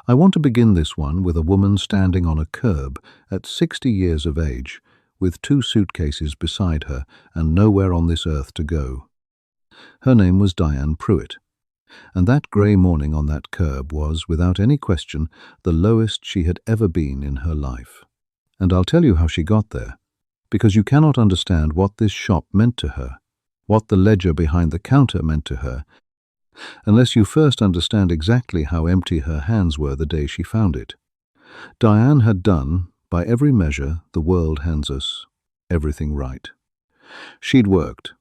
I want to begin this one with a woman standing on a curb at 60 years of age, with 2 suitcases beside her and nowhere on this earth to go. Her name was Diane Pruitt, and that grey morning on that curb was, without any question, the lowest she had ever been in her life. And I'll tell you how she got there, because you cannot understand what this shop meant to her, what the ledger behind the counter meant to her, unless you first understand exactly how empty her hands were the day she found it. Diane had done, by every measure the world hands us, everything right. She'd worked.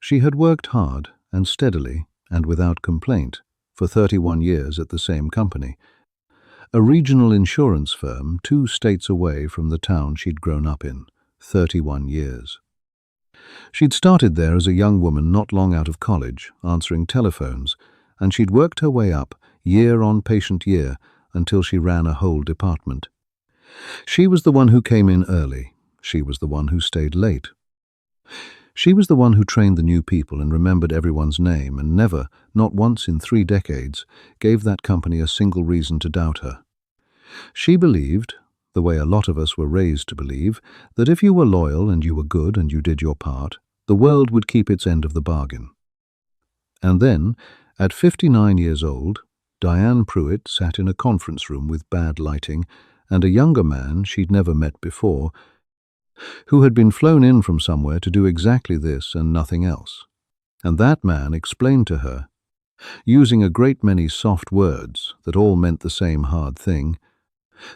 She had worked hard and steadily and without complaint for 31 years at the same company, a regional insurance firm 2 states away from the town she'd grown up in, 31 years. She'd started there as a young woman not long out of college, answering telephones, and she'd worked her way up, year on patient year, until she ran a whole department. She was the one who came in early. She was the one who stayed late. She was the one who trained the new people and remembered everyone's name and never, not once in 3 decades, gave that company a single reason to doubt her. She believed, the way a lot of us were raised to believe, that if you were loyal and you were good and you did your part, the world would keep its end of the bargain. And then, at 59 years old, Diane Pruitt sat in a conference room with bad lighting and a younger man she'd never met before, who had been flown in from somewhere to do exactly this and nothing else. And that man explained to her, using a great many soft words that all meant the same hard thing,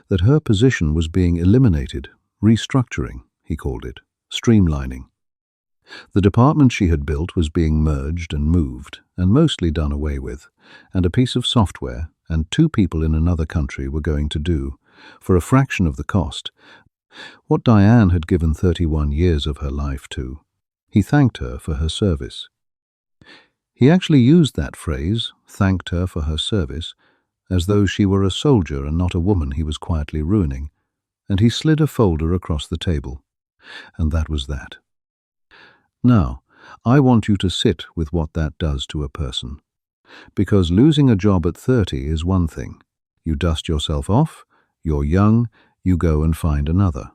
that her position was being eliminated, restructuring, he called it, streamlining. The department she had built was being merged and moved, and mostly done away with, and a piece of software and 2 people in another country were going to do, for a fraction of the cost, what Diane had given 31 years of her life to. He thanked her for her service. He actually used that phrase, thanked her for her service, as though she were a soldier and not a woman he was quietly ruining, and he slid a folder across the table. And that was that. Now, I want you to sit with what that does to a person. Because losing a job at 30 is one thing. You dust yourself off, you're young, you go and find another.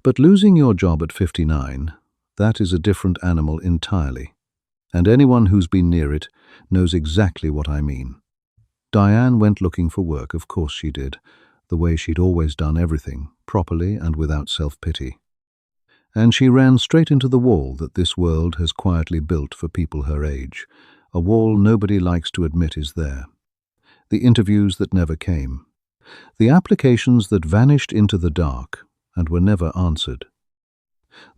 But losing your job at 59, that is a different animal entirely. And anyone who's been near it knows exactly what I mean. Diane went looking for work, of course she did, the way she'd always done everything, properly and without self-pity. And she ran straight into the wall that this world has quietly built for people her age, a wall nobody likes to admit is there. The interviews that never came. The applications that vanished into the dark and were never answered.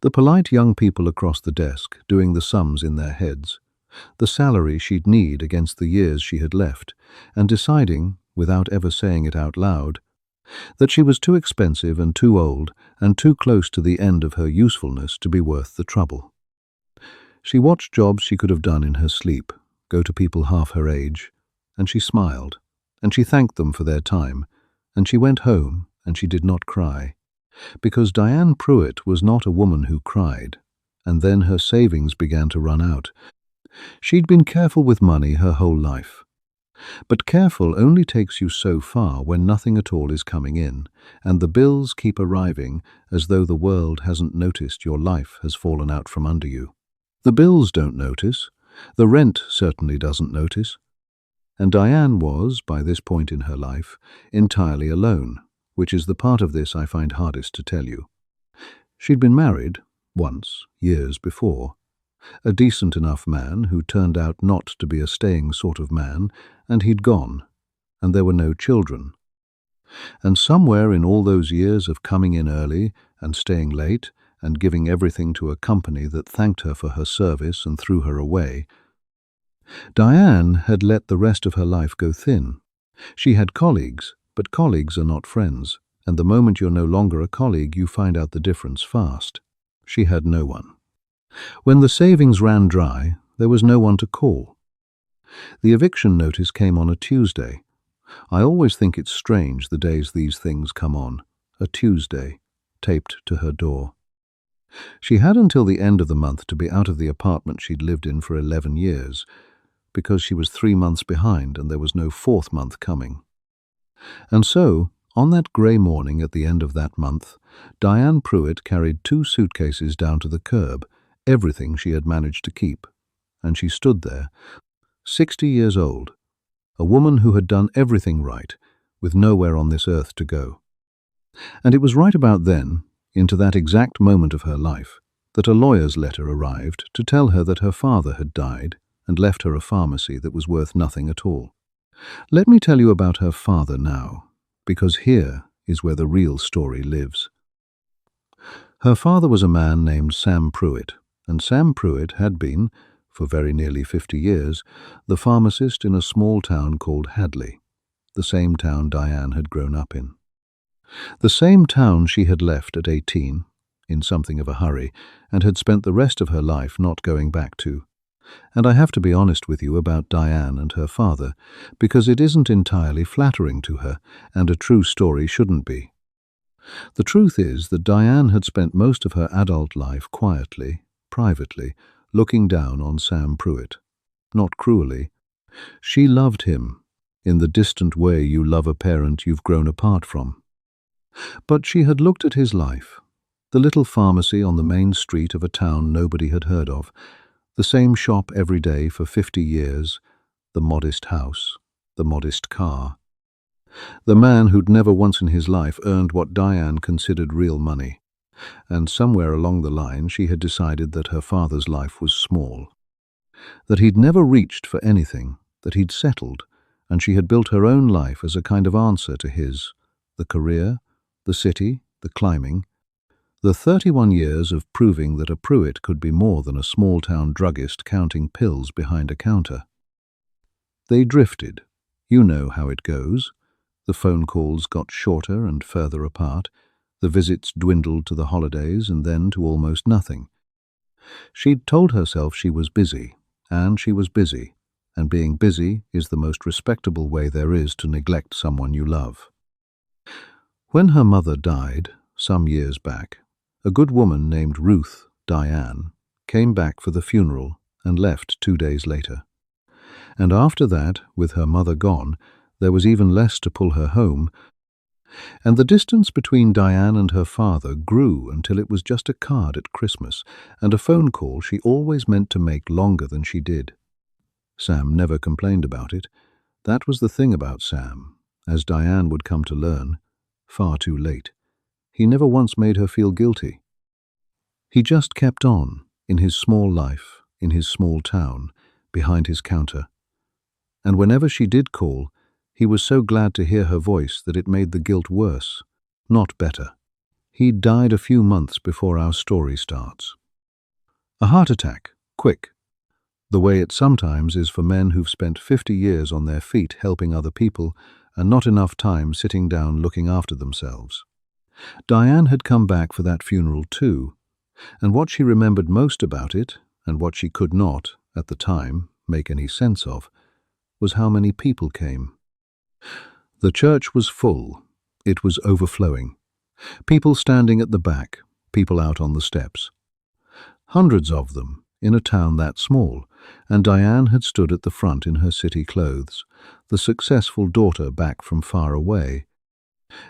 The polite young people across the desk doing the sums in their heads, the salary she'd need against the years she had left, and deciding, without ever saying it out loud, that she was too expensive and too old and too close to the end of her usefulness to be worth the trouble. She watched jobs she could have done in her sleep go to people half her age, and she smiled, and she thanked them for their time, and she went home and she did not cry, because Diane Pruitt was not a woman who cried, and then her savings began to run out. She'd been careful with money her whole life. But careful only takes you so far when nothing at all is coming in, and the bills keep arriving as though the world hasn't noticed your life has fallen out from under you. The bills don't notice, the rent certainly doesn't notice. And Diane was, by this point in her life, entirely alone, which is the part of this I find hardest to tell you. She'd been married, once, years before. A decent enough man who turned out not to be a staying sort of man, and he'd gone, and there were no children. And somewhere in all those years of coming in early and staying late and giving everything to a company that thanked her for her service and threw her away, Diane had let the rest of her life go thin. She had colleagues, but colleagues are not friends, and the moment you're no longer a colleague you find out the difference fast. She had no one. When the savings ran dry, there was no one to call. The eviction notice came on a Tuesday. I always think it's strange the days these things come on. A Tuesday, taped to her door. She had until the end of the month to be out of the apartment she'd lived in for 11 years, because she was 3 months behind and there was no fourth month coming. And so, on that grey morning at the end of that month, Diane Pruitt carried 2 suitcases down to the curb, everything she had managed to keep. And she stood there, 60 years old, a woman who had done everything right, with nowhere on this earth to go. And it was right about then, into that exact moment of her life, that a lawyer's letter arrived to tell her that her father had died and left her a pharmacy that was worth nothing at all. Let me tell you about her father now, because here is where the real story lives. Her father was a man named Sam Pruitt, and Sam Pruitt had been, for very nearly 50 years, the pharmacist in a small town called Hadley, the same town Diane had grown up in. The same town she had left at 18, in something of a hurry, and had spent the rest of her life not going back to. And I have to be honest with you about Diane and her father, because it isn't entirely flattering to her, and a true story shouldn't be. The truth is that Diane had spent most of her adult life quietly, privately, looking down on Sam Pruitt. Not cruelly. She loved him, in the distant way you love a parent you've grown apart from. But she had looked at his life, the little pharmacy on the main street of a town nobody had heard of, the same shop every day for 50 years, the modest house, the modest car. The man who'd never once in his life earned what Diane considered real money, and somewhere along the line she had decided that her father's life was small, that he'd never reached for anything, that he'd settled, and she had built her own life as a kind of answer to his, the career, the city, the climbing, the 31 years of proving that a Pruitt could be more than a small-town druggist counting pills behind a counter. They drifted. You know how it goes. The phone calls got shorter and further apart. The visits dwindled to the holidays and then to almost nothing. She'd told herself she was busy, and she was busy, and being busy is the most respectable way there is to neglect someone you love. When her mother died, some years back, a good woman named Ruth, Diane, came back for the funeral and left 2 days later. And after that, with her mother gone, there was even less to pull her home, and the distance between Diane and her father grew until it was just a card at Christmas and a phone call she always meant to make longer than she did. Sam never complained about it. That was the thing about Sam, as Diane would come to learn, far too late. He never once made her feel guilty. He just kept on, in his small life, in his small town, behind his counter. And whenever she did call, he was so glad to hear her voice that it made the guilt worse, not better. He died a few months before our story starts. A heart attack, quick. The way it sometimes is for men who've spent 50 years on their feet helping other people and not enough time sitting down looking after themselves. Diane had come back for that funeral too, and what she remembered most about it, and what she could not, at the time, make any sense of, was how many people came. The church was full. It was overflowing. People standing at the back, people out on the steps. Hundreds of them, in a town that small, and Diane had stood at the front in her city clothes, the successful daughter back from far away.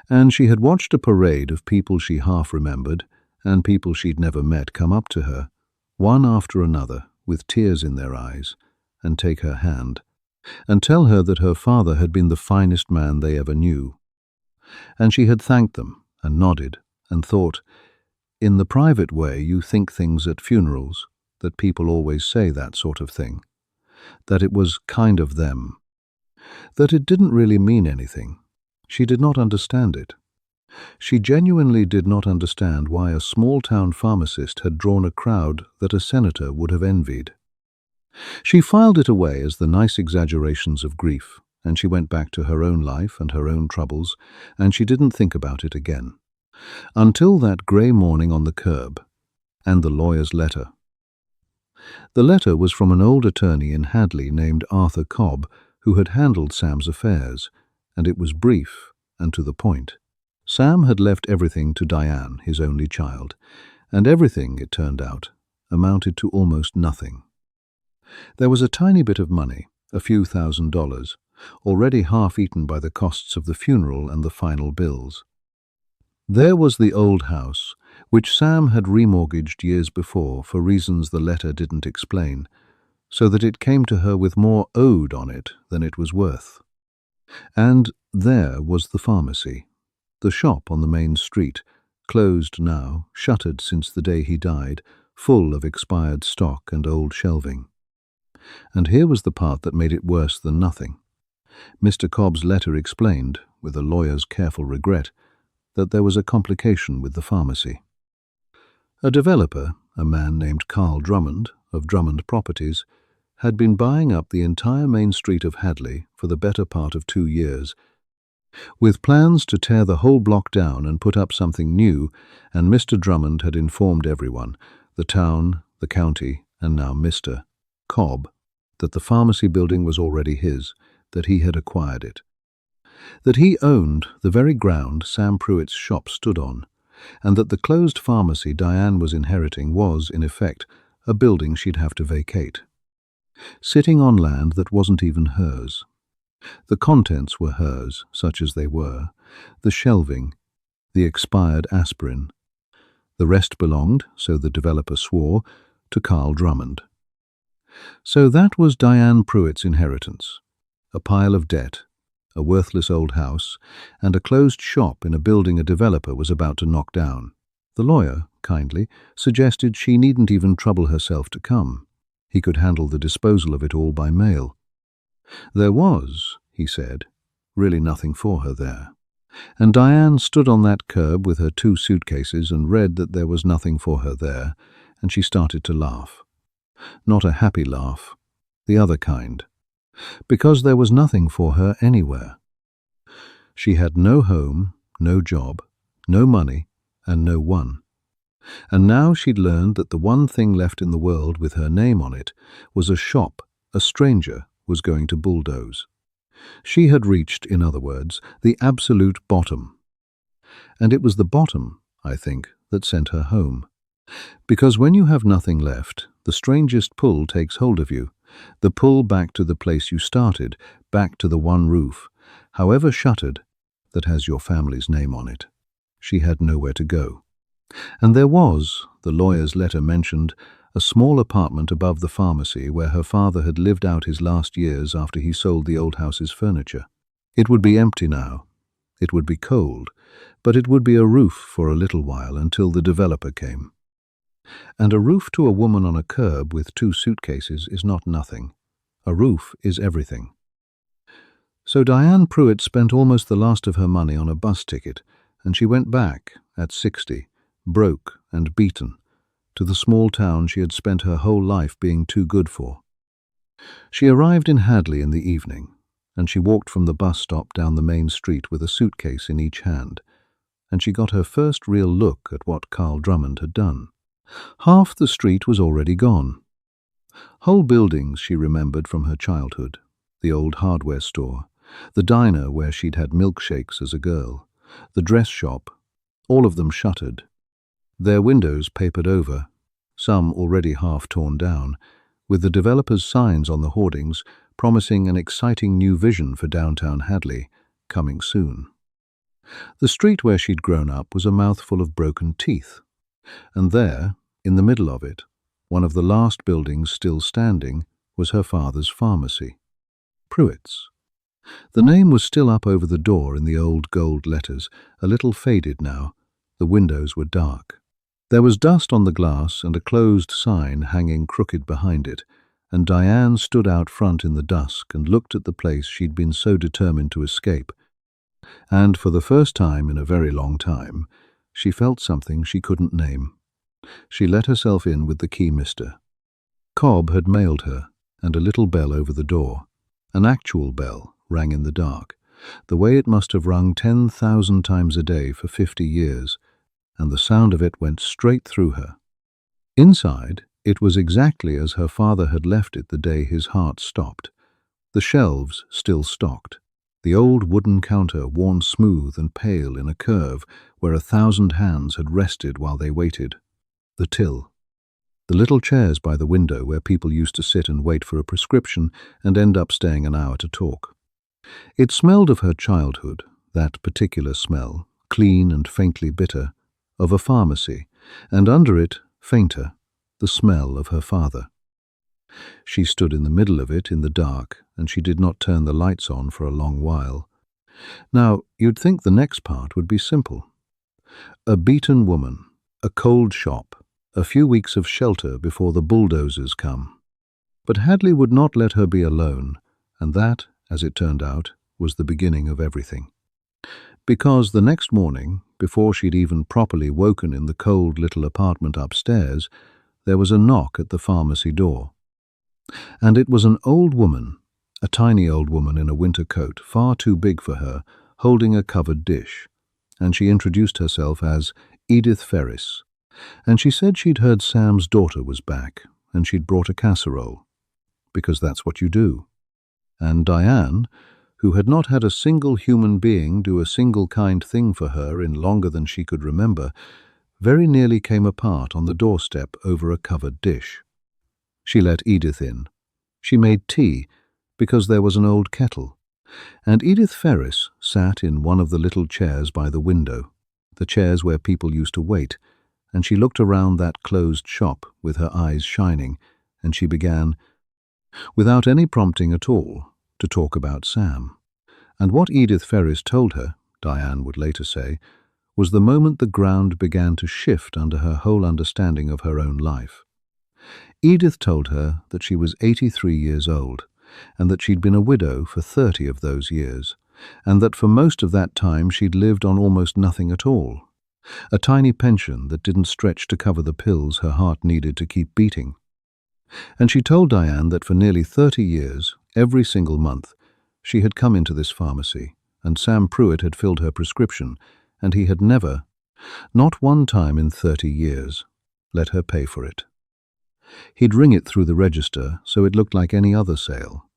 And she had watched a parade of people she half remembered, and people she'd never met come up to her, one after another, with tears in their eyes, and take her hand, and tell her that her father had been the finest man they ever knew. And she had thanked them, and nodded, and thought, in the private way you think things at funerals, that people always say that sort of thing, that it was kind of them, that it didn't really mean anything. She did not understand it. She genuinely did not understand why a small-town pharmacist had drawn a crowd that a senator would have envied. She filed it away as the nice exaggerations of grief, and she went back to her own life and her own troubles, and she didn't think about it again. Until that grey morning on the curb, and the lawyer's letter. The letter was from an old attorney in Hadley named Arthur Cobb, who had handled Sam's affairs, and it was brief and to the point. Sam had left everything to Diane, his only child, and everything, it turned out, amounted to almost nothing. There was a tiny bit of money, a few $1,000s, already half-eaten by the costs of the funeral and the final bills. There was the old house, which Sam had remortgaged years before for reasons the letter didn't explain, so that it came to her with more owed on it than it was worth. And there was the pharmacy, the shop on the main street, closed now, shuttered since the day he died, full of expired stock and old shelving. And here was the part that made it worse than nothing. Mr. Cobb's letter explained, with a lawyer's careful regret, that there was a complication with the pharmacy. A developer, a man named Carl Drummond, of Drummond Properties, had been buying up the entire main street of Hadley for the better part of 2 years, with plans to tear the whole block down and put up something new, and Mr. Drummond had informed everyone, the town, the county, and now Mr. Cobb, that the pharmacy building was already his, that he had acquired it, that he owned the very ground Sam Pruitt's shop stood on, and that the closed pharmacy Diane was inheriting was, in effect, a building she'd have to vacate. Sitting on land that wasn't even hers. The contents were hers, such as they were, the shelving, the expired aspirin. The rest belonged, so the developer swore, to Carl Drummond. So that was Diane Pruitt's inheritance, a pile of debt, a worthless old house, and a closed shop in a building a developer was about to knock down. The lawyer, kindly, suggested she needn't even trouble herself to come. He could handle the disposal of it all by mail. There was, he said, really nothing for her there. And Diane stood on that curb with her 2 suitcases and read that there was nothing for her there, and she started to laugh. Not a happy laugh, the other kind, because there was nothing for her anywhere. She had no home, no job, no money, and no one. And now she'd learned that the one thing left in the world with her name on it was a shop a stranger was going to bulldoze. She had reached, in other words, the absolute bottom. And it was the bottom, I think, that sent her home. Because when you have nothing left, the strangest pull takes hold of you, the pull back to the place you started, back to the one roof, however shuttered, that has your family's name on it. She had nowhere to go. And there was, the lawyer's letter mentioned, a small apartment above the pharmacy where her father had lived out his last years after he sold the old house's furniture. It would be empty now. It would be cold, but it would be a roof for a little while until the developer came. And a roof to a woman on a curb with 2 suitcases is not nothing. A roof is everything. So Diane Pruitt spent almost the last of her money on a bus ticket, and she went back, at 60, broke and beaten, to the small town she had spent her whole life being too good for. She arrived in Hadley in the evening, and she walked from the bus stop down the main street with a suitcase in each hand, and she got her first real look at what Carl Drummond had done. Half the street was already gone. Whole buildings she remembered from her childhood, the old hardware store, the diner where she'd had milkshakes as a girl, the dress shop, all of them shuttered, their windows papered over, some already half torn down, with the developer's signs on the hoardings promising an exciting new vision for downtown Hadley, coming soon. The street where she'd grown up was a mouthful of broken teeth, and there, in the middle of it, one of the last buildings still standing, was her father's pharmacy, Pruitt's. The name was still up over the door in the old gold letters, a little faded now. The windows were dark. There was dust on the glass and a closed sign hanging crooked behind it, and Diane stood out front in the dusk and looked at the place she'd been so determined to escape. And for the first time in a very long time, she felt something she couldn't name. She let herself in with the key mister. Cobb had mailed her, and a little bell over the door, an actual bell, rang in the dark, the way it must have rung 10,000 times a day for 50 years, and the sound of it went straight through her. Inside, it was exactly as her father had left it the day his heart stopped. The shelves still stocked, the old wooden counter worn smooth and pale in a curve where 1,000 hands had rested while they waited. The till. The little chairs by the window where people used to sit and wait for a prescription and end up staying an hour to talk. It smelled of her childhood, that particular smell, clean and faintly bitter, of a pharmacy, and under it, fainter, the smell of her father. She stood in the middle of it in the dark, and she did not turn the lights on for a long while. Now, you'd think the next part would be simple. A beaten woman, a cold shop, a few weeks of shelter before the bulldozers come. But Hadley would not let her be alone, and that, as it turned out, was the beginning of everything. Because the next morning, before she'd even properly woken in the cold little apartment upstairs, there was a knock at the pharmacy door. And it was an old woman, a tiny old woman in a winter coat, far too big for her, holding a covered dish. And she introduced herself as Edith Ferris. And she said she'd heard Sam's daughter was back, and she'd brought a casserole. Because that's what you do. And Diane, who had not had a single human being do a single kind thing for her in longer than she could remember, very nearly came apart on the doorstep over a covered dish. She let Edith in. She made tea, because there was an old kettle. And Edith Ferris sat in one of the little chairs by the window, the chairs where people used to wait, and she looked around that closed shop with her eyes shining, and she began, without any prompting at all, to talk about Sam. And what Edith Ferris told her, Diane would later say, was the moment the ground began to shift under her whole understanding of her own life. Edith told her that she was 83 years old, and that she'd been a widow for 30 of those years, and that for most of that time she'd lived on almost nothing at all, a tiny pension that didn't stretch to cover the pills her heart needed to keep beating. And she told Diane that for nearly 30 years, every single month, she had come into this pharmacy, and Sam Pruitt had filled her prescription, and he had never, not one time in 30 years, let her pay for it. He'd ring it through the register so it looked like any other sale,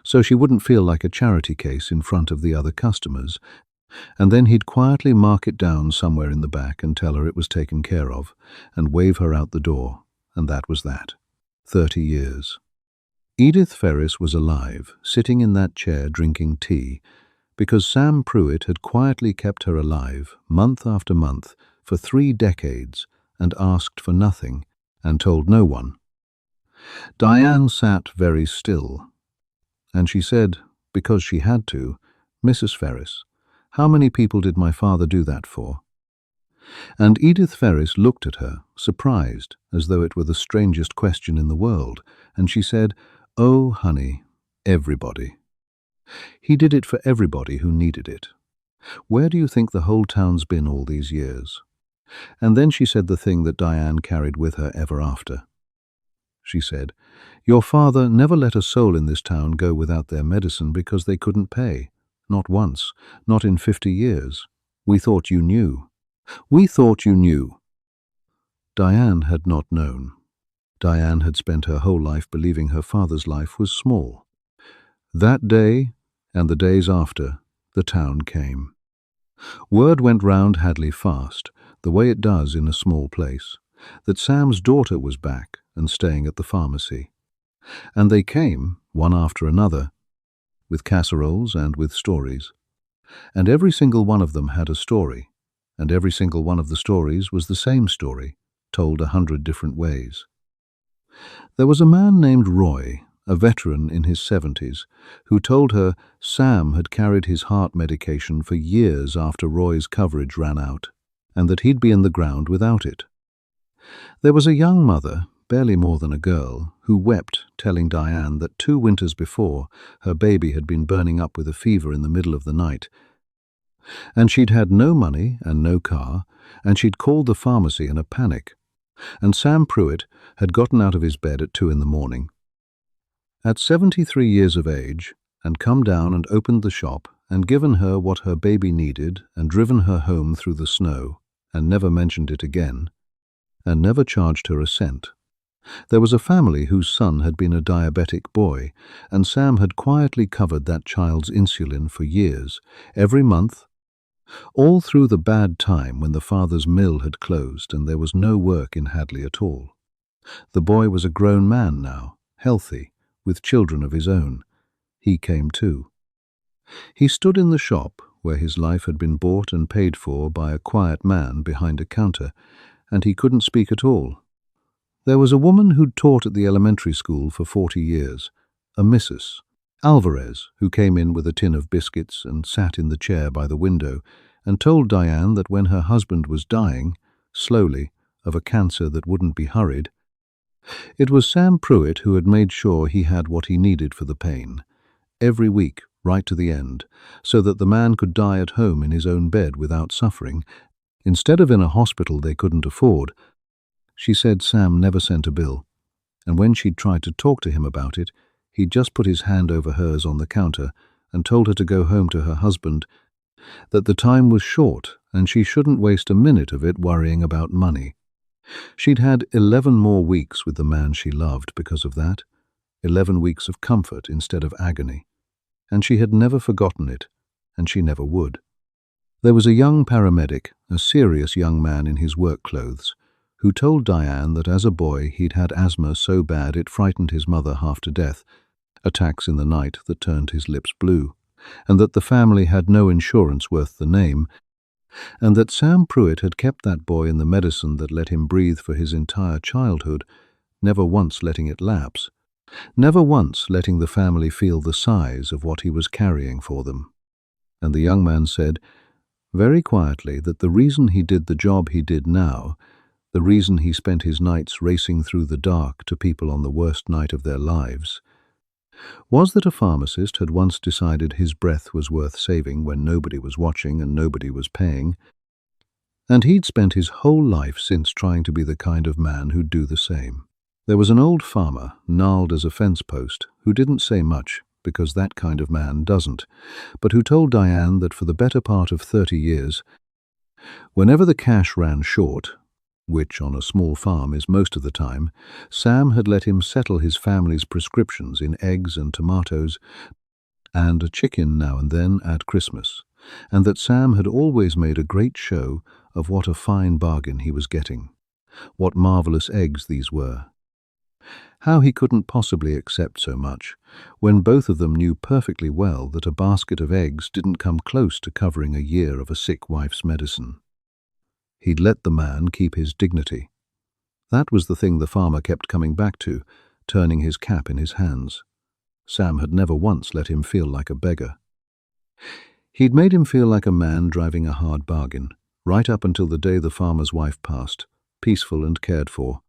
so she wouldn't feel like a charity case in front of the other customers, and then he'd quietly mark it down somewhere in the back and tell her it was taken care of, and wave her out the door, and that was that. 30 years. Edith Ferris was alive, sitting in that chair drinking tea, because Sam Pruitt had quietly kept her alive, month after month, for 3 decades, and asked for nothing, and told no one. Diane sat very still, and she said, because she had to, "Mrs. Ferris, how many people did my father do that for?" And Edith Ferris looked at her, surprised, as though it were the strangest question in the world, and she said, "Oh, honey, everybody. He did it for everybody who needed it. Where do you think the whole town's been all these years?" And then she said the thing that Diane carried with her ever after. She said, "Your father never let a soul in this town go without their medicine because they couldn't pay. Not once, not in 50 years. We thought you knew. We thought you knew." Diane had not known. Diane had spent her whole life believing her father's life was small. That day, and the days after, the town came. Word went round Hadley fast, the way it does in a small place, that Sam's daughter was back and staying at the pharmacy. And they came, one after another, with casseroles and with stories. And every single one of them had a story, and every single one of the stories was the same story, told 100 different ways. There was a man named Roy, a veteran in his 70s, who told her Sam had carried his heart medication for years after Roy's coverage ran out, and that he'd be in the ground without it. There was a young mother, barely more than a girl, who wept, telling Diane that 2 winters before, her baby had been burning up with a fever in the middle of the night, and she'd had no money and no car, and she'd called the pharmacy in a panic, and Sam Pruitt had gotten out of his bed at 2 in the morning. At 73 years of age, and come down and opened the shop, and given her what her baby needed, and driven her home through the snow, and never mentioned it again, and never charged her a cent. There was a family whose son had been a diabetic boy, and Sam had quietly covered that child's insulin for years, every month, all through the bad time when the father's mill had closed and there was no work in Hadley at all. The boy was a grown man now, healthy, with children of his own. He came too. He stood in the shop where his life had been bought and paid for by a quiet man behind a counter, and he couldn't speak at all. There was a woman who'd taught at the elementary school for 40 years, a Mrs. Alvarez, who came in with a tin of biscuits and sat in the chair by the window and told Diane that when her husband was dying, slowly, of a cancer that wouldn't be hurried, it was Sam Pruitt who had made sure he had what he needed for the pain, every week, right to the end, so that the man could die at home in his own bed without suffering, instead of in a hospital they couldn't afford. She said Sam never sent a bill, and when she'd tried to talk to him about it, he'd just put his hand over hers on the counter and told her to go home to her husband, that the time was short and she shouldn't waste a minute of it worrying about money. She'd had 11 more weeks with the man she loved because of that, 11 weeks of comfort instead of agony, and she had never forgotten it, and she never would. There was a young paramedic, a serious young man in his work clothes, who told Diane that as a boy he'd had asthma so bad it frightened his mother half to death, attacks in the night that turned his lips blue, and that the family had no insurance worth the name, and that Sam Pruitt had kept that boy in the medicine that let him breathe for his entire childhood, never once letting it lapse, never once letting the family feel the size of what he was carrying for them. And the young man said, very quietly, that the reason he did the job he did now, the reason he spent his nights racing through the dark to people on the worst night of their lives, was that a pharmacist had once decided his breath was worth saving when nobody was watching and nobody was paying, and he'd spent his whole life since trying to be the kind of man who'd do the same. There was an old farmer, gnarled as a fence post, who didn't say much, because that kind of man doesn't, but who told Diane that for the better part of 30 years, whenever the cash ran short, which on a small farm is most of the time, Sam had let him settle his family's prescriptions in eggs and tomatoes and a chicken now and then at Christmas, and that Sam had always made a great show of what a fine bargain he was getting, what marvelous eggs these were. How he couldn't possibly accept so much, when both of them knew perfectly well that a basket of eggs didn't come close to covering a year of a sick wife's medicine. He'd let the man keep his dignity. That was the thing the farmer kept coming back to, turning his cap in his hands. Sam had never once let him feel like a beggar. He'd made him feel like a man driving a hard bargain, right up until the day the farmer's wife passed, peaceful and cared for.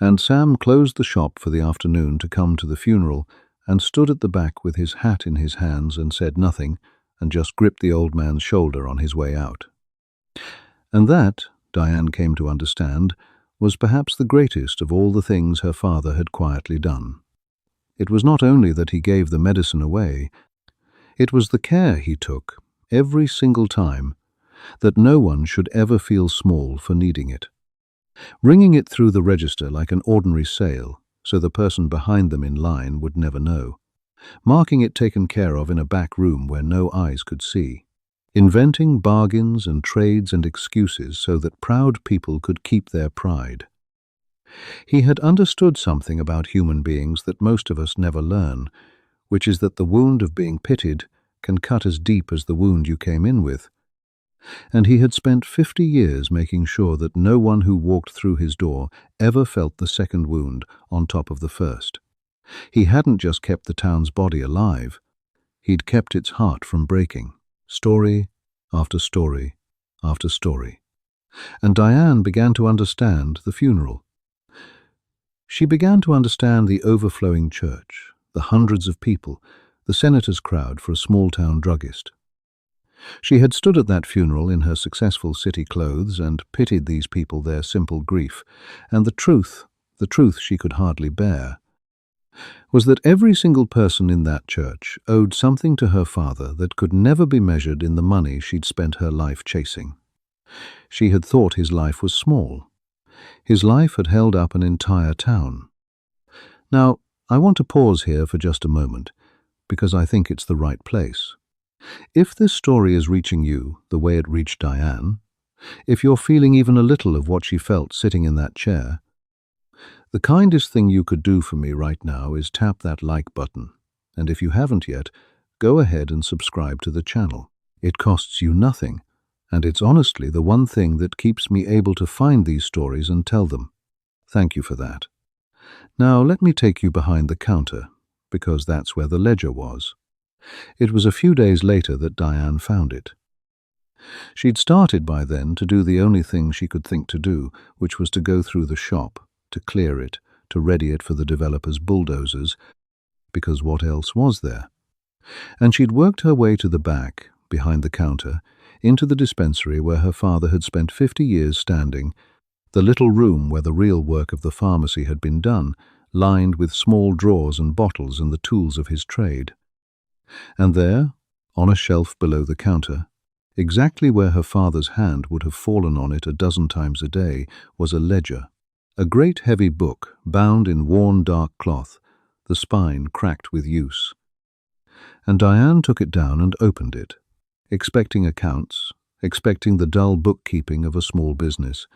And Sam closed the shop for the afternoon to come to the funeral and stood at the back with his hat in his hands and said nothing, and just gripped the old man's shoulder on his way out. And that, Diane came to understand, was perhaps the greatest of all the things her father had quietly done. It was not only that he gave the medicine away, it was the care he took, every single time, that no one should ever feel small for needing it. Ringing it through the register like an ordinary sale, so the person behind them in line would never know. Marking it taken care of in a back room where no eyes could see. Inventing bargains and trades and excuses so that proud people could keep their pride. He had understood something about human beings that most of us never learn, which is that the wound of being pitied can cut as deep as the wound you came in with. And he had spent 50 years making sure that no one who walked through his door ever felt the second wound on top of the first. He hadn't just kept the town's body alive, he'd kept its heart from breaking. Story after story after story. And Diane began to understand the funeral. She began to understand the overflowing church, the hundreds of people, the senator's crowd for a small-town druggist. She had stood at that funeral in her successful city clothes and pitied these people their simple grief, and the truth she could hardly bear, was that every single person in that church owed something to her father that could never be measured in the money she'd spent her life chasing. She had thought his life was small. His life had held up an entire town. Now, I want to pause here for just a moment, because I think it's the right place. If this story is reaching you the way it reached Diane, if you're feeling even a little of what she felt sitting in that chair, The kindest thing you could do for me right now is tap that like button. And if you haven't yet, go ahead and subscribe to the channel. It costs you nothing, and it's honestly the one thing that keeps me able to find these stories and tell them. Thank you for that. Now let me take you behind the counter, because that's where the ledger was. It was a few days later that Diane found it. She'd started by then to do the only thing she could think to do, which was to go through the shop, to clear it, to ready it for the developers' bulldozers, because what else was there? And she'd worked her way to the back, behind the counter, into the dispensary where her father had spent 50 years standing, the little room where the real work of the pharmacy had been done, lined with small drawers and bottles and the tools of his trade. And there, on a shelf below the counter, exactly where her father's hand would have fallen on it a dozen times a day, was a ledger, a great heavy book bound in worn dark cloth, the spine cracked with use. And Diane took it down and opened it, expecting accounts, expecting the dull bookkeeping of a small business,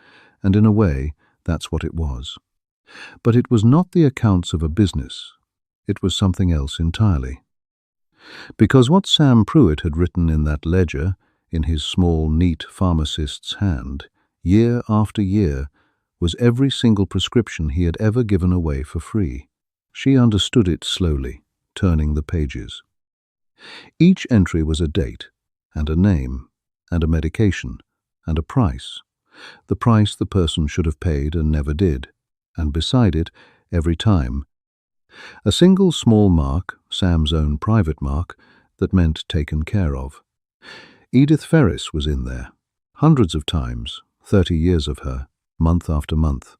and in a way, that's what it was. But it was not the accounts of a business. It was something else entirely. Because what Sam Pruitt had written in that ledger, in his small, neat pharmacist's hand, year after year, was every single prescription he had ever given away for free. She understood it slowly, turning the pages. Each entry was a date, and a name, and a medication, and a price. The price the person should have paid and never did, and beside it, every time, a single small mark, Sam's own private mark, that meant taken care of. Edith Ferris was in there, hundreds of times, 30 years of her, month after month.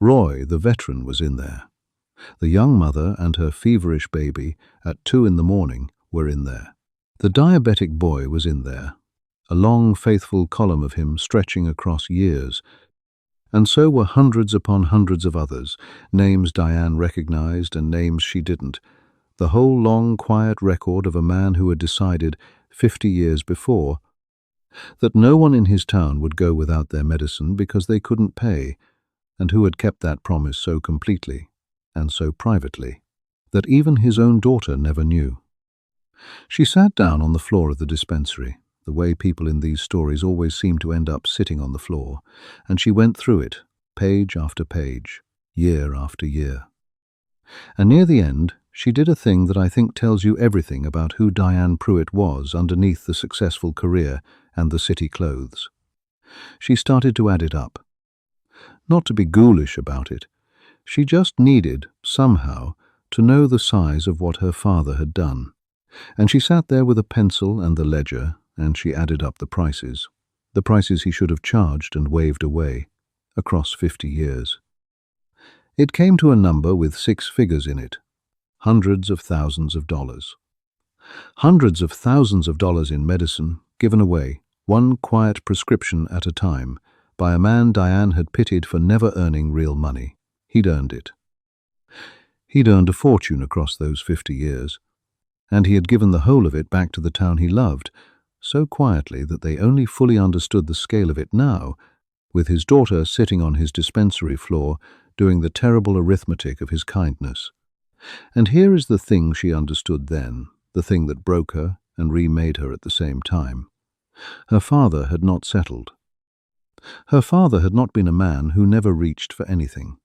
Roy, the veteran, was in there. The young mother and her feverish baby at 2 in the morning were in there. The diabetic boy was in there, a long, faithful column of him stretching across years, and so were hundreds upon hundreds of others, names Diane recognized and names she didn't, the whole long, quiet record of a man who had decided 50 years before that no one in his town would go without their medicine because they couldn't pay, and who had kept that promise so completely and so privately that even his own daughter never knew. She sat down on the floor of the dispensary, the way people in these stories always seem to end up sitting on the floor, and she went through it, page after page, year after year. And near the end, she did a thing that I think tells you everything about who Diane Pruitt was underneath the successful career and the city clothes. She started to add it up. Not to be ghoulish about it, she just needed, somehow, to know the size of what her father had done. And she sat there with a pencil and the ledger, and she added up the prices he should have charged and waved away, across 50 years. It came to a number with 6 figures in it, hundreds of thousands of dollars. Hundreds of thousands of dollars in medicine, given away, one quiet prescription at a time, by a man Diane had pitied for never earning real money. He'd earned it. He'd earned a fortune across those 50 years, and he had given the whole of it back to the town he loved, so quietly that they only fully understood the scale of it now, with his daughter sitting on his dispensary floor doing the terrible arithmetic of his kindness. And here is the thing she understood then, the thing that broke her and remade her at the same time. Her father had not settled. Her father had not been a man who never reached for anything.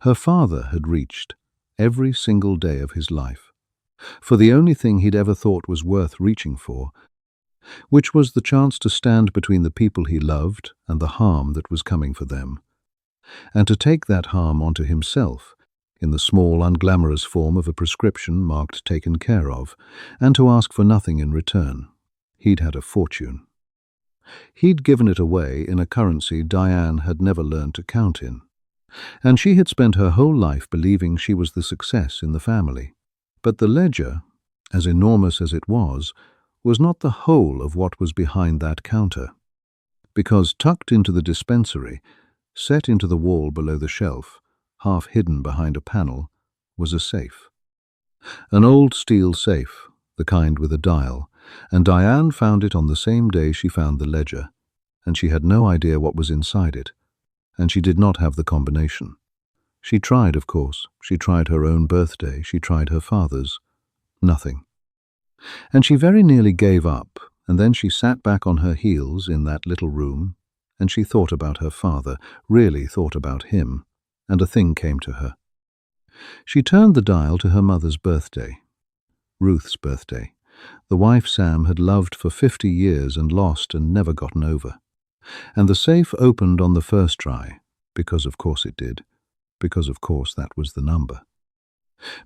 Her father had reached, every single day of his life, for the only thing he'd ever thought was worth reaching for, which was the chance to stand between the people he loved and the harm that was coming for them, and to take that harm onto himself, in the small, unglamorous form of a prescription marked taken care of, and to ask for nothing in return. He'd had a fortune. He'd given it away in a currency Diane had never learned to count in, and she had spent her whole life believing she was the success in the family. But the ledger, as enormous as it was not the whole of what was behind that counter, because tucked into the dispensary, set into the wall below the shelf, half hidden behind a panel, was a safe. An old steel safe, the kind with a dial, and Diane found it on the same day she found the ledger, and she had no idea what was inside it, and she did not have the combination. She tried, of course. She tried her own birthday. She tried her father's. Nothing. And she very nearly gave up, and then she sat back on her heels in that little room, and she thought about her father, really thought about him, and a thing came to her. She turned the dial to her mother's birthday, Ruth's birthday, the wife Sam had loved for 50 years and lost and never gotten over. And the safe opened on the first try, because of course it did, because of course that was the number.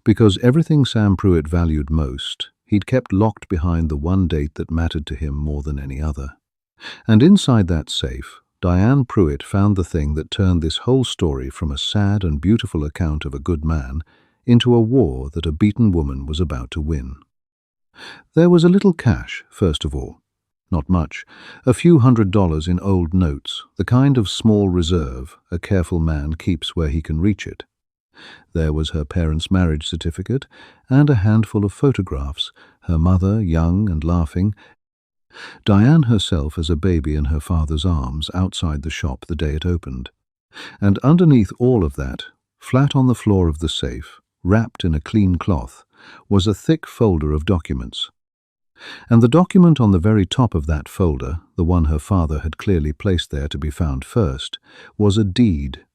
Because everything Sam Pruitt valued most, he'd kept locked behind the one date that mattered to him more than any other. And inside that safe, Diane Pruitt found the thing that turned this whole story from a sad and beautiful account of a good man into a war that a beaten woman was about to win. There was a little cash, first of all. Not much, a few $100s in old notes, the kind of small reserve a careful man keeps where he can reach it. There was her parents' marriage certificate and a handful of photographs, her mother young and laughing, Diane herself as a baby in her father's arms outside the shop the day it opened. And underneath all of that, flat on the floor of the safe, wrapped in a clean cloth, was a thick folder of documents. And the document on the very top of that folder, the one her father had clearly placed there to be found first, was a deed.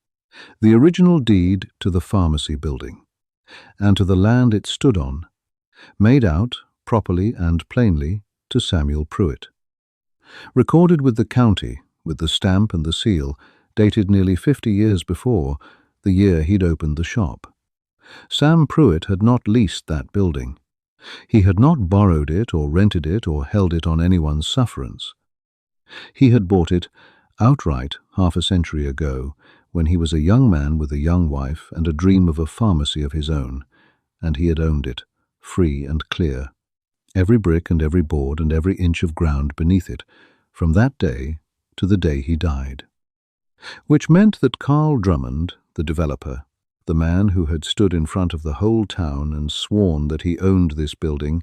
The original deed to the pharmacy building, and to the land it stood on, made out, properly and plainly, to Samuel Pruitt. Recorded with the county, with the stamp and the seal, dated nearly 50 years before, the year he'd opened the shop. Sam Pruitt had not leased that building. He had not borrowed it or rented it or held it on anyone's sufferance. He had bought it outright half a century ago, when he was a young man with a young wife and a dream of a pharmacy of his own, and he had owned it, free and clear, every brick and every board and every inch of ground beneath it, from that day to the day he died. Which meant that Carl Drummond, the developer, the man who had stood in front of the whole town and sworn that he owned this building,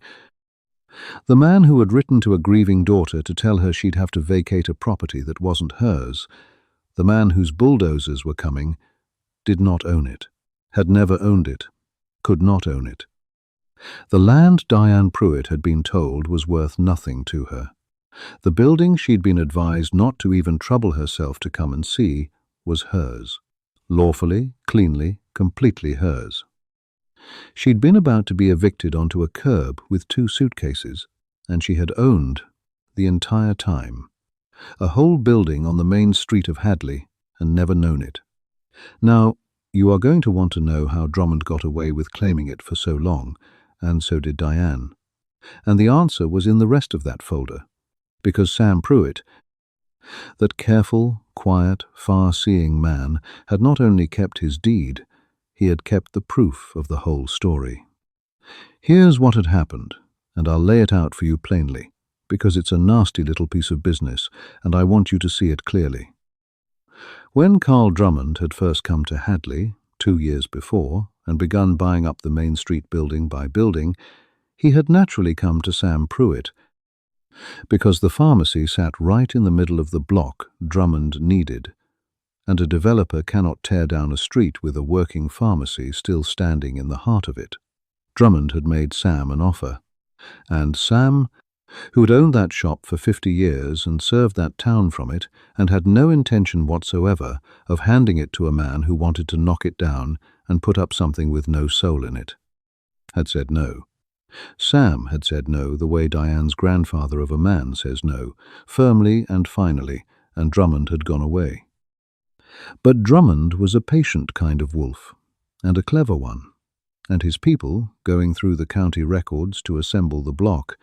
the man who had written to a grieving daughter to tell her she'd have to vacate a property that wasn't hers, the man whose bulldozers were coming, did not own it, had never owned it, could not own it. The land Diane Pruitt had been told was worth nothing to her. The building she'd been advised not to even trouble herself to come and see was hers, lawfully, cleanly, completely hers. She'd been about to be evicted onto a curb with 2 suitcases, and she had owned, the entire time, a whole building on the main street of Hadley, and never known it. Now, you are going to want to know how Drummond got away with claiming it for so long, and so did Diane. And the answer was in the rest of that folder, because Sam Pruitt, that careful, quiet, far-seeing man, had not only kept his deed, he had kept the proof of the whole story. Here's what had happened, and I'll lay it out for you plainly, because it's a nasty little piece of business, and I want you to see it clearly. When Carl Drummond had first come to Hadley, 2 years before, and begun buying up the Main Street building by building, he had naturally come to Sam Pruitt, because the pharmacy sat right in the middle of the block Drummond needed, and a developer cannot tear down a street with a working pharmacy still standing in the heart of it. Drummond had made Sam an offer, and Sam, who had owned that shop for 50 years and served that town from it, and had no intention whatsoever of handing it to a man who wanted to knock it down and put up something with no soul in it, had said no. Sam had said no the way Diane's grandfather of a man says no, firmly and finally, and Drummond had gone away. But Drummond was a patient kind of wolf, and a clever one, and his people, going through the county records to assemble the block,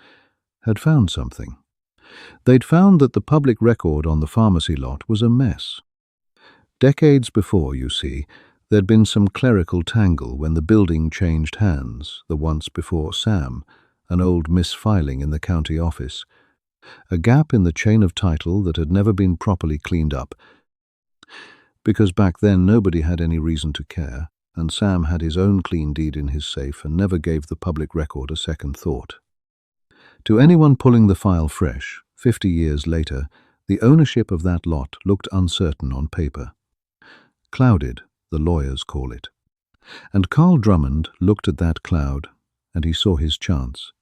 had found something. They'd found that the public record on the pharmacy lot was a mess. Decades before, you see, there'd been some clerical tangle when the building changed hands, the once before Sam, an old misfiling in the county office, a gap in the chain of title that had never been properly cleaned up, because back then nobody had any reason to care, and Sam had his own clean deed in his safe and never gave the public record a second thought. To anyone pulling the file fresh, 50 years later, the ownership of that lot looked uncertain on paper. Clouded, the lawyers call it. And Carl Drummond looked at that cloud, and he saw his chance.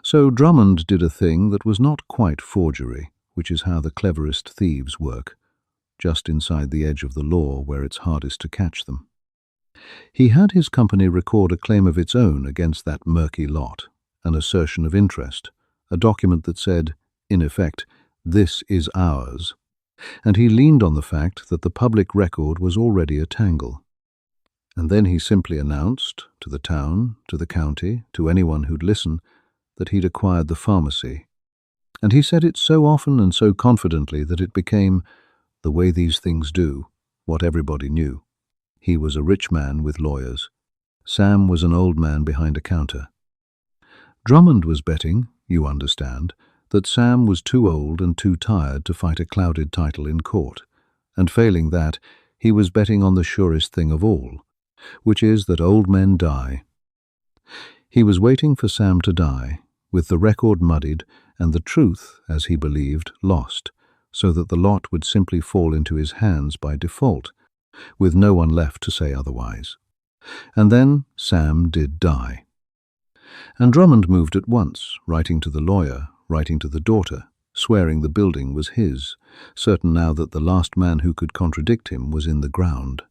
So Drummond did a thing that was not quite forgery, which is how the cleverest thieves work, just inside the edge of the law where it's hardest to catch them. He had his company record a claim of its own against that murky lot, an assertion of interest, a document that said, in effect, "This is ours," and he leaned on the fact that the public record was already a tangle. And then he simply announced, to the town, to the county, to anyone who'd listen, that he'd acquired the pharmacy. And he said it so often and so confidently that it became, the way these things do, what everybody knew. He was a rich man with lawyers. Sam was an old man behind a counter. Drummond was betting, you understand, that Sam was too old and too tired to fight a clouded title in court, and failing that, he was betting on the surest thing of all, which is that old men die. He was waiting for Sam to die, with the record muddied and the truth, as he believed, lost, so that the lot would simply fall into his hands by default, with no one left to say otherwise. And then Sam did die. And Drummond moved at once, writing to the lawyer, writing to the daughter, swearing the building was his, certain now that the last man who could contradict him was in the ground.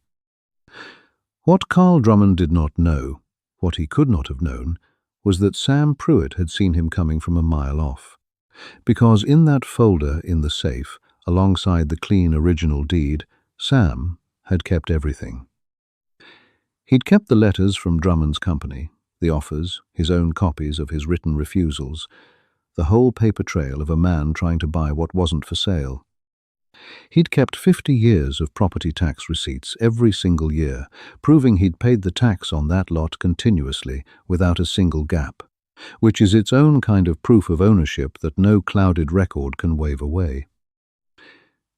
What Carl Drummond did not know, what he could not have known, was that Sam Pruitt had seen him coming from a mile off, because in that folder in the safe, alongside the clean original deed, Sam had kept everything. He'd kept the letters from Drummond's company, the offers, his own copies of his written refusals, the whole paper trail of a man trying to buy what wasn't for sale. He'd kept 50 years of property tax receipts every single year, proving he'd paid the tax on that lot continuously without a single gap, which is its own kind of proof of ownership that no clouded record can wave away.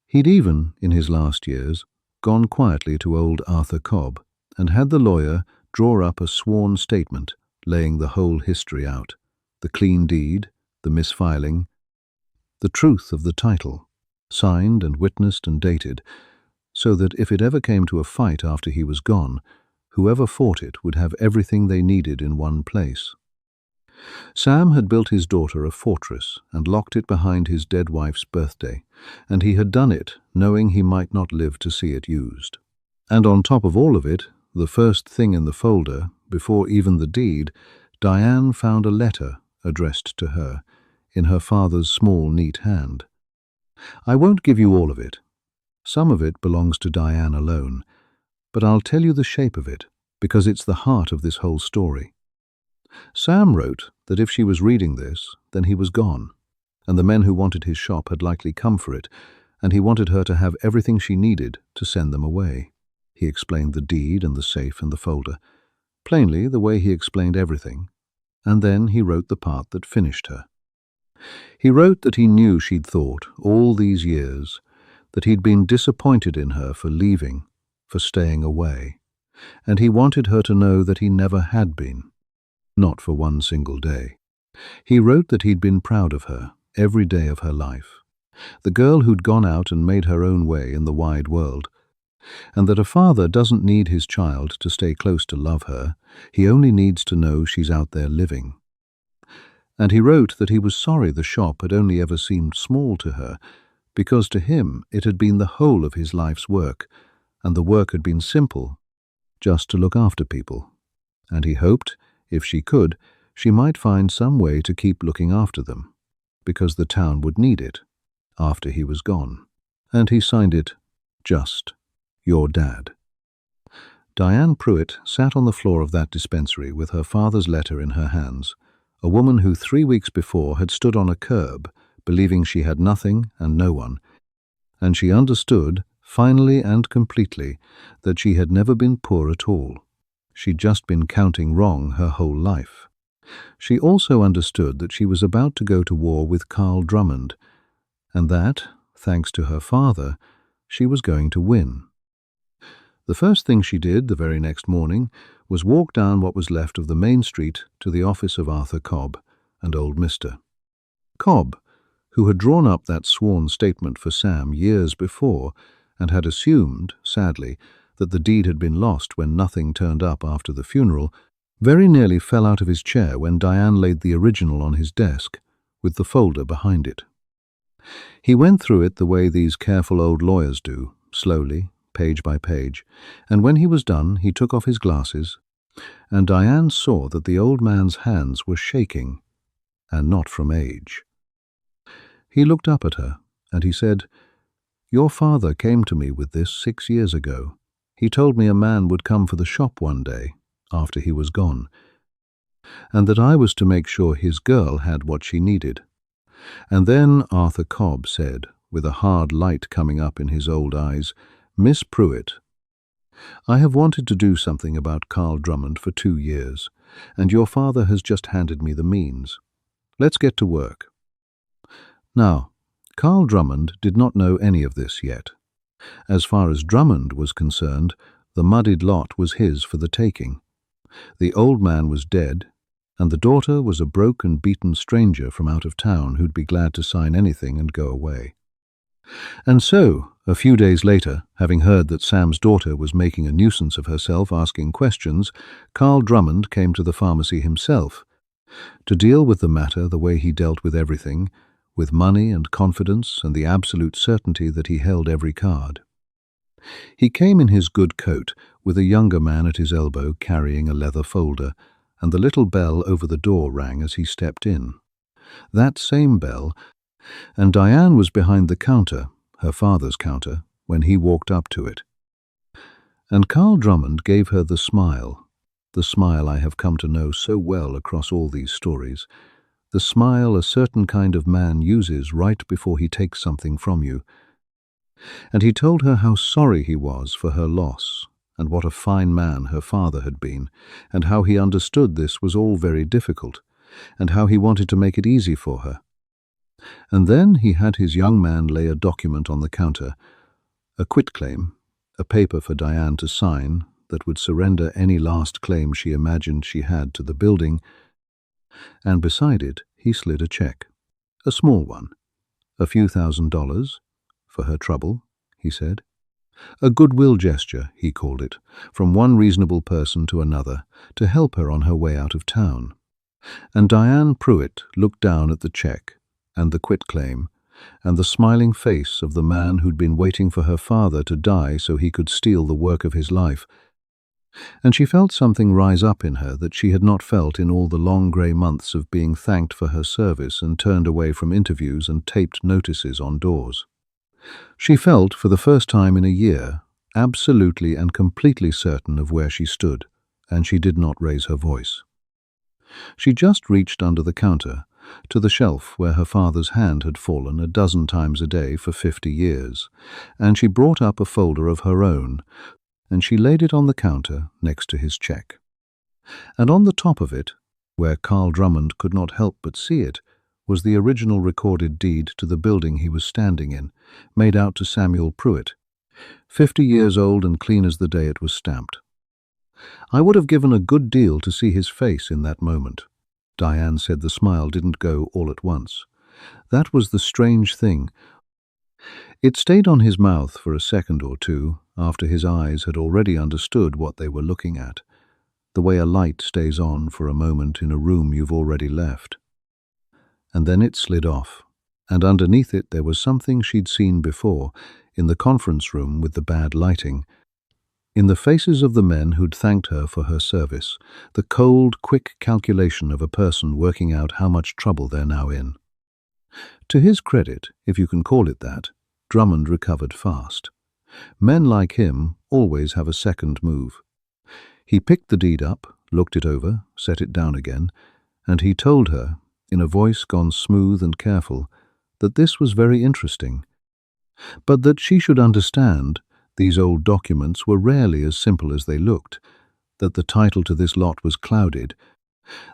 He'd even, in his last years, gone quietly to old Arthur Cobb and had the lawyer draw up a sworn statement laying the whole history out, the clean deed, the misfiling, the truth of the title, signed and witnessed and dated, so that if it ever came to a fight after he was gone, whoever fought it would have everything they needed in one place. Sam had built his daughter a fortress and locked it behind his dead wife's birthday, and he had done it knowing he might not live to see it used. And on top of all of it, the first thing in the folder, before even the deed, Diane found a letter addressed to her, in her father's small, neat hand. I won't give you all of it. Some of it belongs to Diane alone, but I'll tell you the shape of it, because it's the heart of this whole story. Sam wrote that if she was reading this, then he was gone, and the men who wanted his shop had likely come for it, and he wanted her to have everything she needed to send them away. He explained the deed and the safe and the folder, plainly the way he explained everything, and then he wrote the part that finished her. He wrote that he knew she'd thought, all these years, that he'd been disappointed in her for leaving, for staying away, and he wanted her to know that he never had been, not for one single day. He wrote that he'd been proud of her, every day of her life, the girl who'd gone out and made her own way in the wide world, and that a father doesn't need his child to stay close to love her, he only needs to know she's out there living. And he wrote that he was sorry the shop had only ever seemed small to her, because to him it had been the whole of his life's work, and the work had been simple, just to look after people. And he hoped, if she could, she might find some way to keep looking after them, because the town would need it, after he was gone. And he signed it, just, your dad. Diane Pruitt sat on the floor of that dispensary with her father's letter in her hands, a woman who 3 weeks before had stood on a curb, believing she had nothing and no one, and she understood, finally and completely, that she had never been poor at all. She'd just been counting wrong her whole life. She also understood that she was about to go to war with Carl Drummond, and that, thanks to her father, she was going to win. The first thing she did the very next morning was walk down what was left of the main street to the office of Arthur Cobb and old Mr. Cobb, who had drawn up that sworn statement for Sam years before and had assumed, sadly, that the deed had been lost when nothing turned up after the funeral, very nearly fell out of his chair when Diane laid the original on his desk, with the folder behind it. He went through it the way these careful old lawyers do, slowly, page by page, and when he was done, he took off his glasses, and Diane saw that the old man's hands were shaking, and not from age. He looked up at her, and he said, "Your father came to me with this 6 years ago. He told me a man would come for the shop one day, after he was gone, and that I was to make sure his girl had what she needed." And then Arthur Cobb said, with a hard light coming up in his old eyes, "Miss Pruitt, I have wanted to do something about Carl Drummond for 2 years, and your father has just handed me the means. Let's get to work." Now, Carl Drummond did not know any of this yet. As far as Drummond was concerned, the muddied lot was his for the taking. The old man was dead, and the daughter was a broke and beaten stranger from out of town who'd be glad to sign anything and go away. And so, a few days later, having heard that Sam's daughter was making a nuisance of herself asking questions, Carl Drummond came to the pharmacy himself to deal with the matter the way he dealt with everything, with money and confidence and the absolute certainty that he held every card. He came in his good coat, with a younger man at his elbow carrying a leather folder, and the little bell over the door rang as he stepped in. That same bell, and Diane was behind the counter, her father's counter, when he walked up to it. And Carl Drummond gave her the smile I have come to know so well across all these stories, the smile a certain kind of man uses right before he takes something from you. And he told her how sorry he was for her loss, and what a fine man her father had been, and how he understood this was all very difficult, and how he wanted to make it easy for her. And then he had his young man lay a document on the counter, a quitclaim, a paper for Diane to sign that would surrender any last claim she imagined she had to the building, and beside it he slid a check, a small one, a few $1,000s, for her trouble, he said. A goodwill gesture, he called it, from one reasonable person to another, to help her on her way out of town. And Diane Pruitt looked down at the check, and the quitclaim, and the smiling face of the man who'd been waiting for her father to die so he could steal the work of his life. And she felt something rise up in her that she had not felt in all the long grey months of being thanked for her service and turned away from interviews and taped notices on doors. She felt, for the first time in a year, absolutely and completely certain of where she stood, and she did not raise her voice. She just reached under the counter, to the shelf where her father's hand had fallen a dozen times a day for 50 years, and she brought up a folder of her own, and she laid it on the counter next to his check. And on the top of it, where Carl Drummond could not help but see it, was the original recorded deed to the building he was standing in, made out to Samuel Pruitt, 50 years old and clean as the day it was stamped. I would have given a good deal to see his face in that moment. Diane said the smile didn't go all at once. That was the strange thing. It stayed on his mouth for a second or two after his eyes had already understood what they were looking at, the way a light stays on for a moment in a room you've already left. And then it slid off, and underneath it there was something she'd seen before, in the conference room with the bad lighting, in the faces of the men who'd thanked her for her service, the cold, quick calculation of a person working out how much trouble they're now in. To his credit, if you can call it that, Drummond recovered fast. Men like him always have a second move. He picked the deed up, looked it over, set it down again, and he told her, in a voice gone smooth and careful, that this was very interesting, but that she should understand these old documents were rarely as simple as they looked, that the title to this lot was clouded,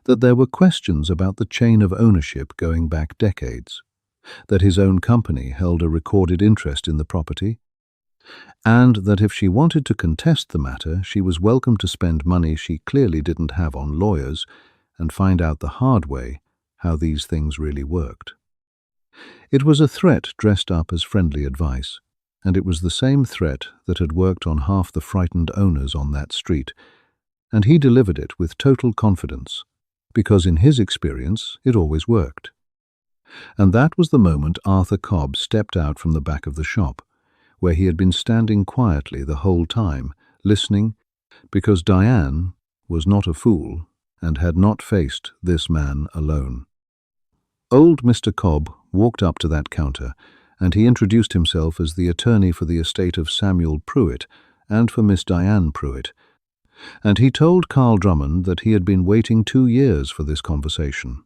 that there were questions about the chain of ownership going back decades, that his own company held a recorded interest in the property, and that if she wanted to contest the matter, she was welcome to spend money she clearly didn't have on lawyers and find out the hard way how these things really worked. It was a threat dressed up as friendly advice, and it was the same threat that had worked on half the frightened owners on that street, and he delivered it with total confidence, because in his experience it always worked. And that was the moment Arthur Cobb stepped out from the back of the shop, where he had been standing quietly the whole time, listening, because Diane was not a fool and had not faced this man alone. Old Mr. Cobb walked up to that counter, and he introduced himself as the attorney for the estate of Samuel Pruitt and for Miss Diane Pruitt, and he told Carl Drummond that he had been waiting 2 years for this conversation.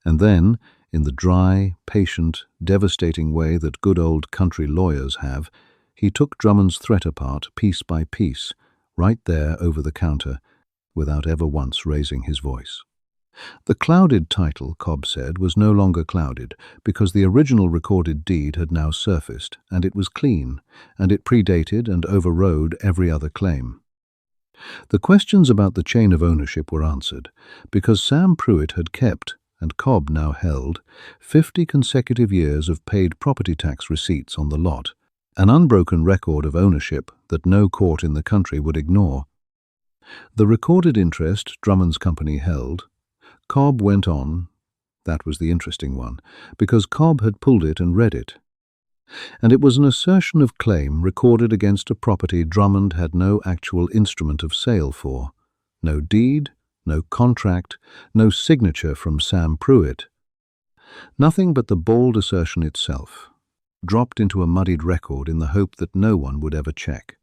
And then, in the dry, patient, devastating way that good old country lawyers have, he took Drummond's threat apart piece by piece, right there over the counter, without ever once raising his voice. The clouded title, Cobb said, was no longer clouded, because the original recorded deed had now surfaced, and it was clean, and it predated and overrode every other claim. The questions about the chain of ownership were answered, because Sam Pruitt had kept, and Cobb now held, 50 consecutive years of paid property tax receipts on the lot, an unbroken record of ownership that no court in the country would ignore. The recorded interest Drummond's company held, Cobb went on. That was the interesting one, because Cobb had pulled it and read it. And it was an assertion of claim recorded against a property Drummond had no actual instrument of sale for, no deed, no contract, no signature from Sam Pruitt. Nothing but the bald assertion itself, dropped into a muddied record in the hope that no one would ever check.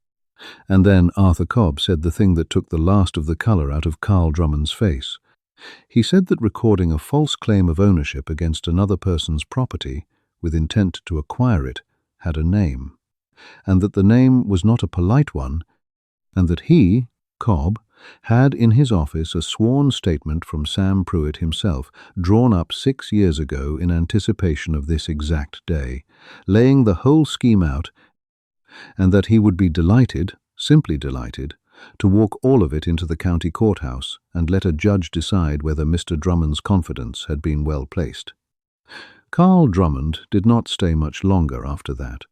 And then Arthur Cobb said the thing that took the last of the colour out of Carl Drummond's face. He said that recording a false claim of ownership against another person's property, with intent to acquire it, had a name, and that the name was not a polite one, and that he, Cobb, had in his office a sworn statement from Sam Pruitt himself, drawn up 6 years ago in anticipation of this exact day, laying the whole scheme out, and that he would be delighted, simply delighted, to walk all of it into the county courthouse and let a judge decide whether Mr. Drummond's confidence had been well placed. Carl Drummond did not stay much longer after that.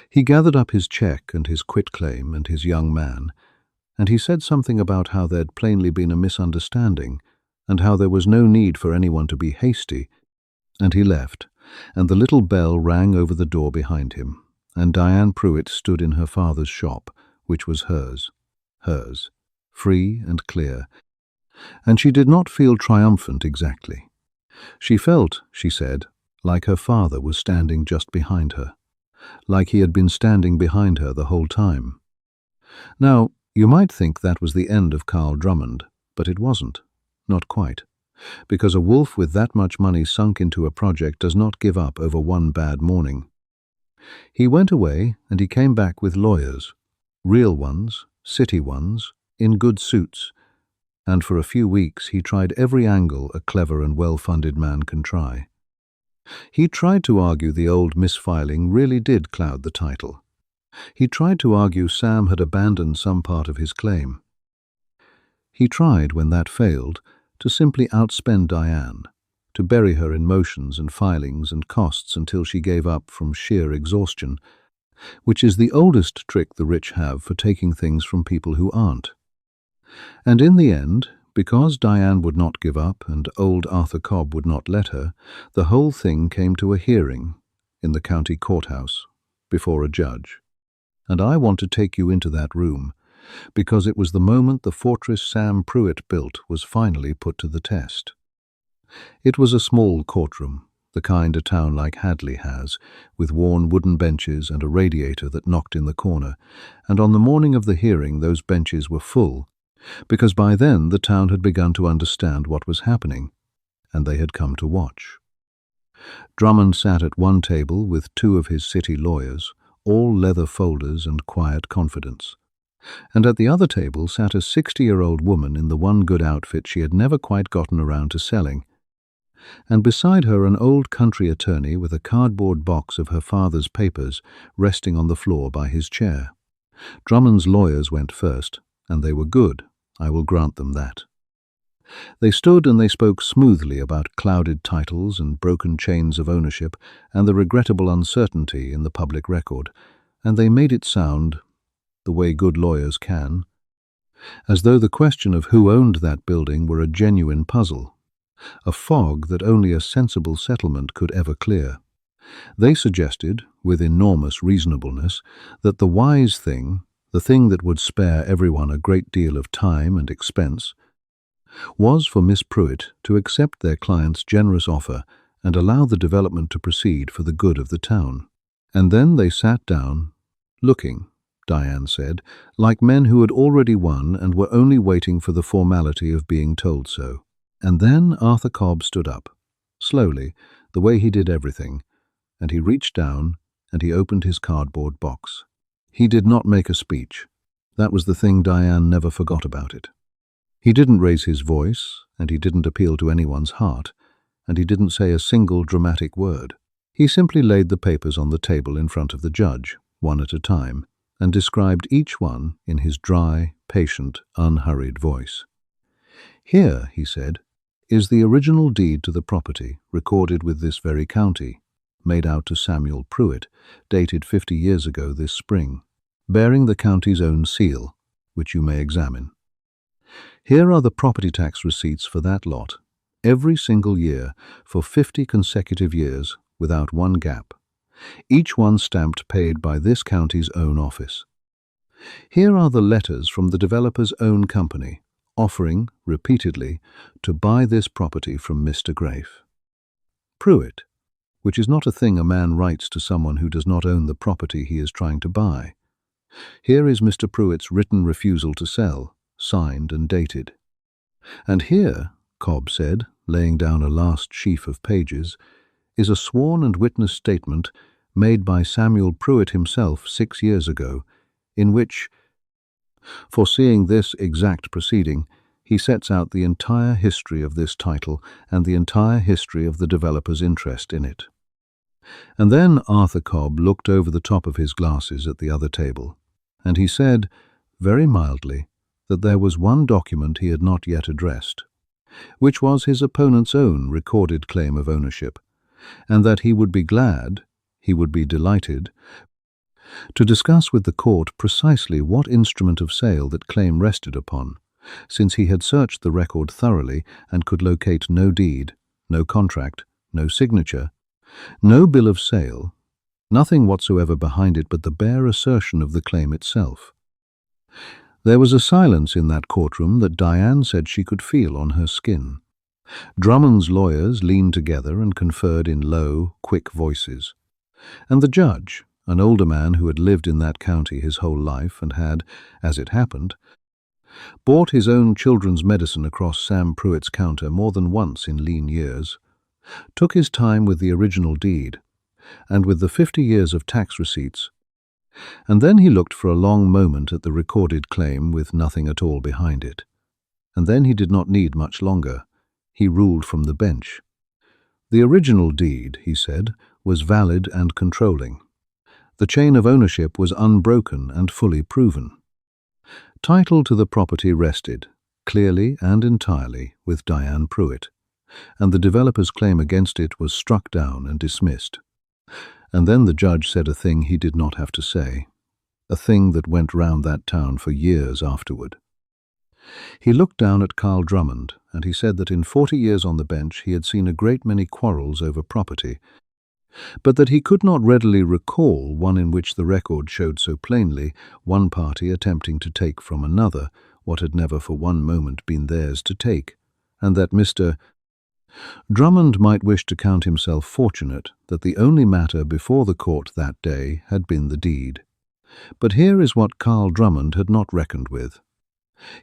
He gathered up his cheque and his quitclaim and his young man, and he said something about how there'd plainly been a misunderstanding, and how there was no need for anyone to be hasty, and he left, and the little bell rang over the door behind him, and Diane Pruitt stood in her father's shop, which was hers, free and clear, and she did not feel triumphant exactly. She felt, she said, like her father was standing just behind her, like he had been standing behind her the whole time. Now, you might think that was the end of Carl Drummond, but it wasn't, not quite, because a wolf with that much money sunk into a project does not give up over one bad morning. He went away and he came back with lawyers, real ones, city ones, in good suits, and for a few weeks he tried every angle a clever and well-funded man can try. He tried to argue the old misfiling really did cloud the title. He tried to argue Sam had abandoned some part of his claim. He tried, when that failed, to simply outspend Diane, to bury her in motions and filings and costs until she gave up from sheer exhaustion, which is the oldest trick the rich have for taking things from people who aren't. And in the end, because Diane would not give up and old Arthur Cobb would not let her, the whole thing came to a hearing in the county courthouse before a judge. And I want to take you into that room, because it was the moment the fortress Sam Pruitt built was finally put to the test. It was a small courtroom, the kind a town like Hadley has, with worn wooden benches and a radiator that knocked in the corner, and on the morning of the hearing those benches were full, because by then the town had begun to understand what was happening, and they had come to watch. Drummond sat at one table with 2 of his city lawyers, all leather folders and quiet confidence, and at the other table sat a 60-year-old woman in the one good outfit she had never quite gotten around to selling, and beside her an old country attorney with a cardboard box of her father's papers resting on the floor by his chair. Drummond's lawyers went first, and they were good, I will grant them that. They stood and they spoke smoothly about clouded titles and broken chains of ownership and the regrettable uncertainty in the public record, and they made it sound, the way good lawyers can, as though the question of who owned that building were a genuine puzzle, a fog that only a sensible settlement could ever clear. They suggested, with enormous reasonableness, that the wise thing, the thing that would spare everyone a great deal of time and expense, was for Miss Pruitt to accept their client's generous offer and allow the development to proceed for the good of the town. And then they sat down, looking, Diane said, like men who had already won and were only waiting for the formality of being told so. And then Arthur Cobb stood up, slowly, the way he did everything, and he reached down and he opened his cardboard box. He did not make a speech. That was the thing Diane never forgot about it. He didn't raise his voice, and he didn't appeal to anyone's heart, and he didn't say a single dramatic word. He simply laid the papers on the table in front of the judge, one at a time, and described each one in his dry, patient, unhurried voice. "Here," he said, "is the original deed to the property, recorded with this very county, made out to Samuel Pruitt, dated 50 years ago this spring, bearing the county's own seal, which you may examine. Here are the property tax receipts for that lot, every single year, for 50 consecutive years, without one gap, each one stamped paid by this county's own office. Here are the letters from the developer's own company, offering, repeatedly, to buy this property from Mr. Grafe. Pruitt, which is not a thing a man writes to someone who does not own the property he is trying to buy. Here is Mr. Pruitt's written refusal to sell, signed and dated. And here," Cobb said, laying down a last sheaf of pages, "is a sworn and witnessed statement made by Samuel Pruitt himself 6 years ago, in which, foreseeing this exact proceeding, he sets out the entire history of this title and the entire history of the developer's interest in it." And then Arthur Cobb looked over the top of his glasses at the other table, and he said, very mildly, that there was one document he had not yet addressed, which was his opponent's own recorded claim of ownership, and that he would be glad, he would be delighted, to discuss with the court precisely what instrument of sale that claim rested upon, since he had searched the record thoroughly and could locate no deed, no contract, no signature, no bill of sale, nothing whatsoever behind it but the bare assertion of the claim itself. There was a silence in that courtroom that Diane said she could feel on her skin. Drummond's lawyers leaned together and conferred in low, quick voices. And the judge, an older man who had lived in that county his whole life and had, as it happened, bought his own children's medicine across Sam Pruitt's counter more than once in lean years, took his time with the original deed, and with the 50 years of tax receipts, and then he looked for a long moment at the recorded claim with nothing at all behind it. And then he did not need much longer. He ruled from the bench. The original deed, he said, was valid and controlling. The chain of ownership was unbroken and fully proven. Title to the property rested, clearly and entirely, with Diane Pruitt, and the developer's claim against it was struck down and dismissed. And then the judge said a thing he did not have to say, a thing that went round that town for years afterward. He looked down at Carl Drummond, and he said that in 40 years on the bench he had seen a great many quarrels over property, but that he could not readily recall one in which the record showed so plainly one party attempting to take from another what had never for one moment been theirs to take, and that Mr. Drummond might wish to count himself fortunate that the only matter before the court that day had been the deed. But here is what Carl Drummond had not reckoned with.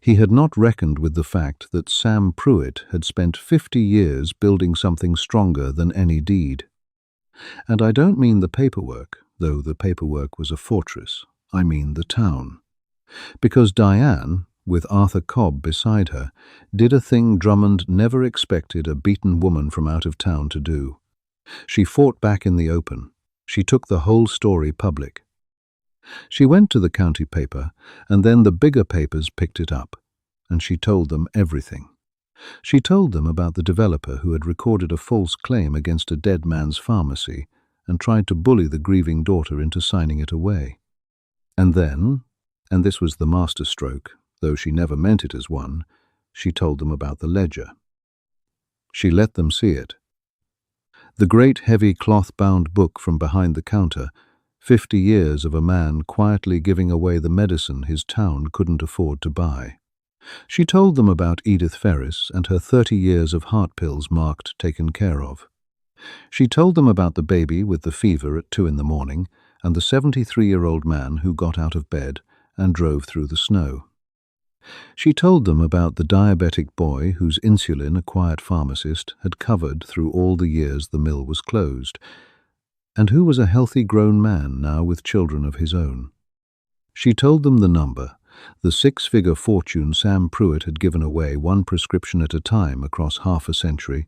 He had not reckoned with the fact that Sam Pruitt had spent 50 years building something stronger than any deed. And I don't mean the paperwork, though the paperwork was a fortress. I mean the town. Because Diane, with Arthur Cobb beside her, did a thing Drummond never expected a beaten woman from out of town to do. She fought back in the open. She took the whole story public. She went to the county paper, and then the bigger papers picked it up, and she told them everything. She told them about the developer who had recorded a false claim against a dead man's pharmacy and tried to bully the grieving daughter into signing it away. And then, and this was the masterstroke, though she never meant it as one, she told them about the ledger. She let them see it. The great heavy cloth-bound book from behind the counter, 50 years of a man quietly giving away the medicine his town couldn't afford to buy. She told them about Edith Ferris and her 30 years of heart pills marked taken care of. She told them about the baby with the fever at 2 in the morning and the 73-year-old man who got out of bed and drove through the snow. She told them about the diabetic boy whose insulin a quiet pharmacist had covered through all the years the mill was closed, and who was a healthy grown man now with children of his own. She told them the number, the 6-figure fortune Sam Pruitt had given away one prescription at a time across half a century,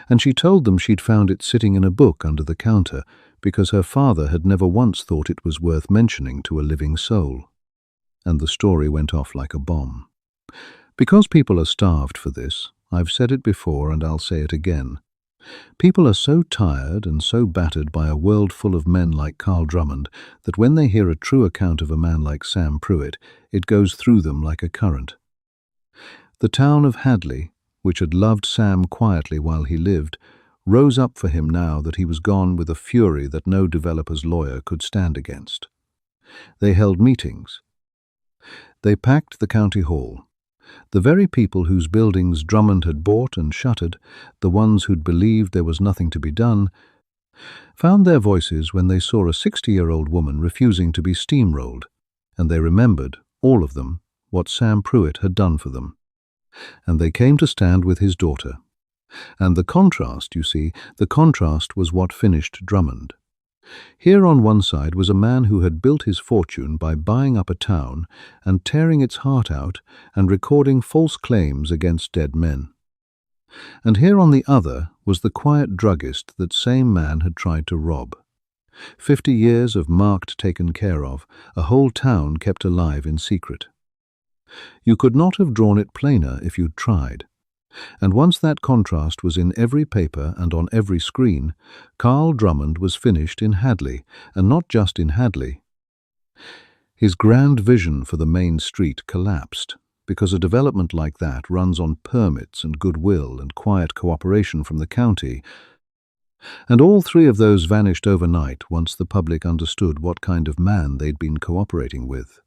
and she told them she'd found it sitting in a book under the counter because her father had never once thought it was worth mentioning to a living soul. And the story went off like a bomb. Because people are starved for this, I've said it before and I'll say it again. People are so tired and so battered by a world full of men like Carl Drummond that when they hear a true account of a man like Sam Pruitt, it goes through them like a current. The town of Hadley, which had loved Sam quietly while he lived, rose up for him now that he was gone with a fury that no developer's lawyer could stand against. They held meetings. They packed the county hall. The very people whose buildings Drummond had bought and shuttered, the ones who'd believed there was nothing to be done, found their voices when they saw a 60-year-old woman refusing to be steamrolled, and they remembered, all of them, what Sam Pruitt had done for them. And they came to stand with his daughter. And the contrast, you see, the contrast was what finished Drummond. Here on one side was a man who had built his fortune by buying up a town and tearing its heart out and recording false claims against dead men. And here on the other was the quiet druggist that same man had tried to rob. 50 years of marked taken care of, a whole town kept alive in secret. You could not have drawn it plainer if you'd tried. And once that contrast was in every paper and on every screen, Carl Drummond was finished in Hadley, and not just in Hadley. His grand vision for the main street collapsed, because a development like that runs on permits and goodwill and quiet cooperation from the county, and all three of those vanished overnight once the public understood what kind of man they'd been cooperating with.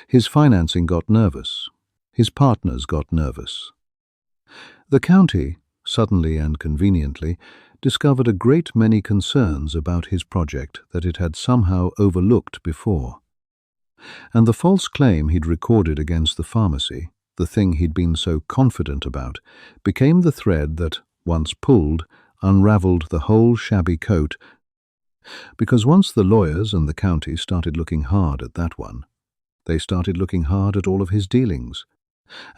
His financing got nervous. His partners got nervous. The county, suddenly and conveniently, discovered a great many concerns about his project that it had somehow overlooked before. And the false claim he'd recorded against the pharmacy, the thing he'd been so confident about, became the thread that, once pulled, unraveled the whole shabby coat, because once the lawyers and the county started looking hard at that one, they started looking hard at all of his dealings.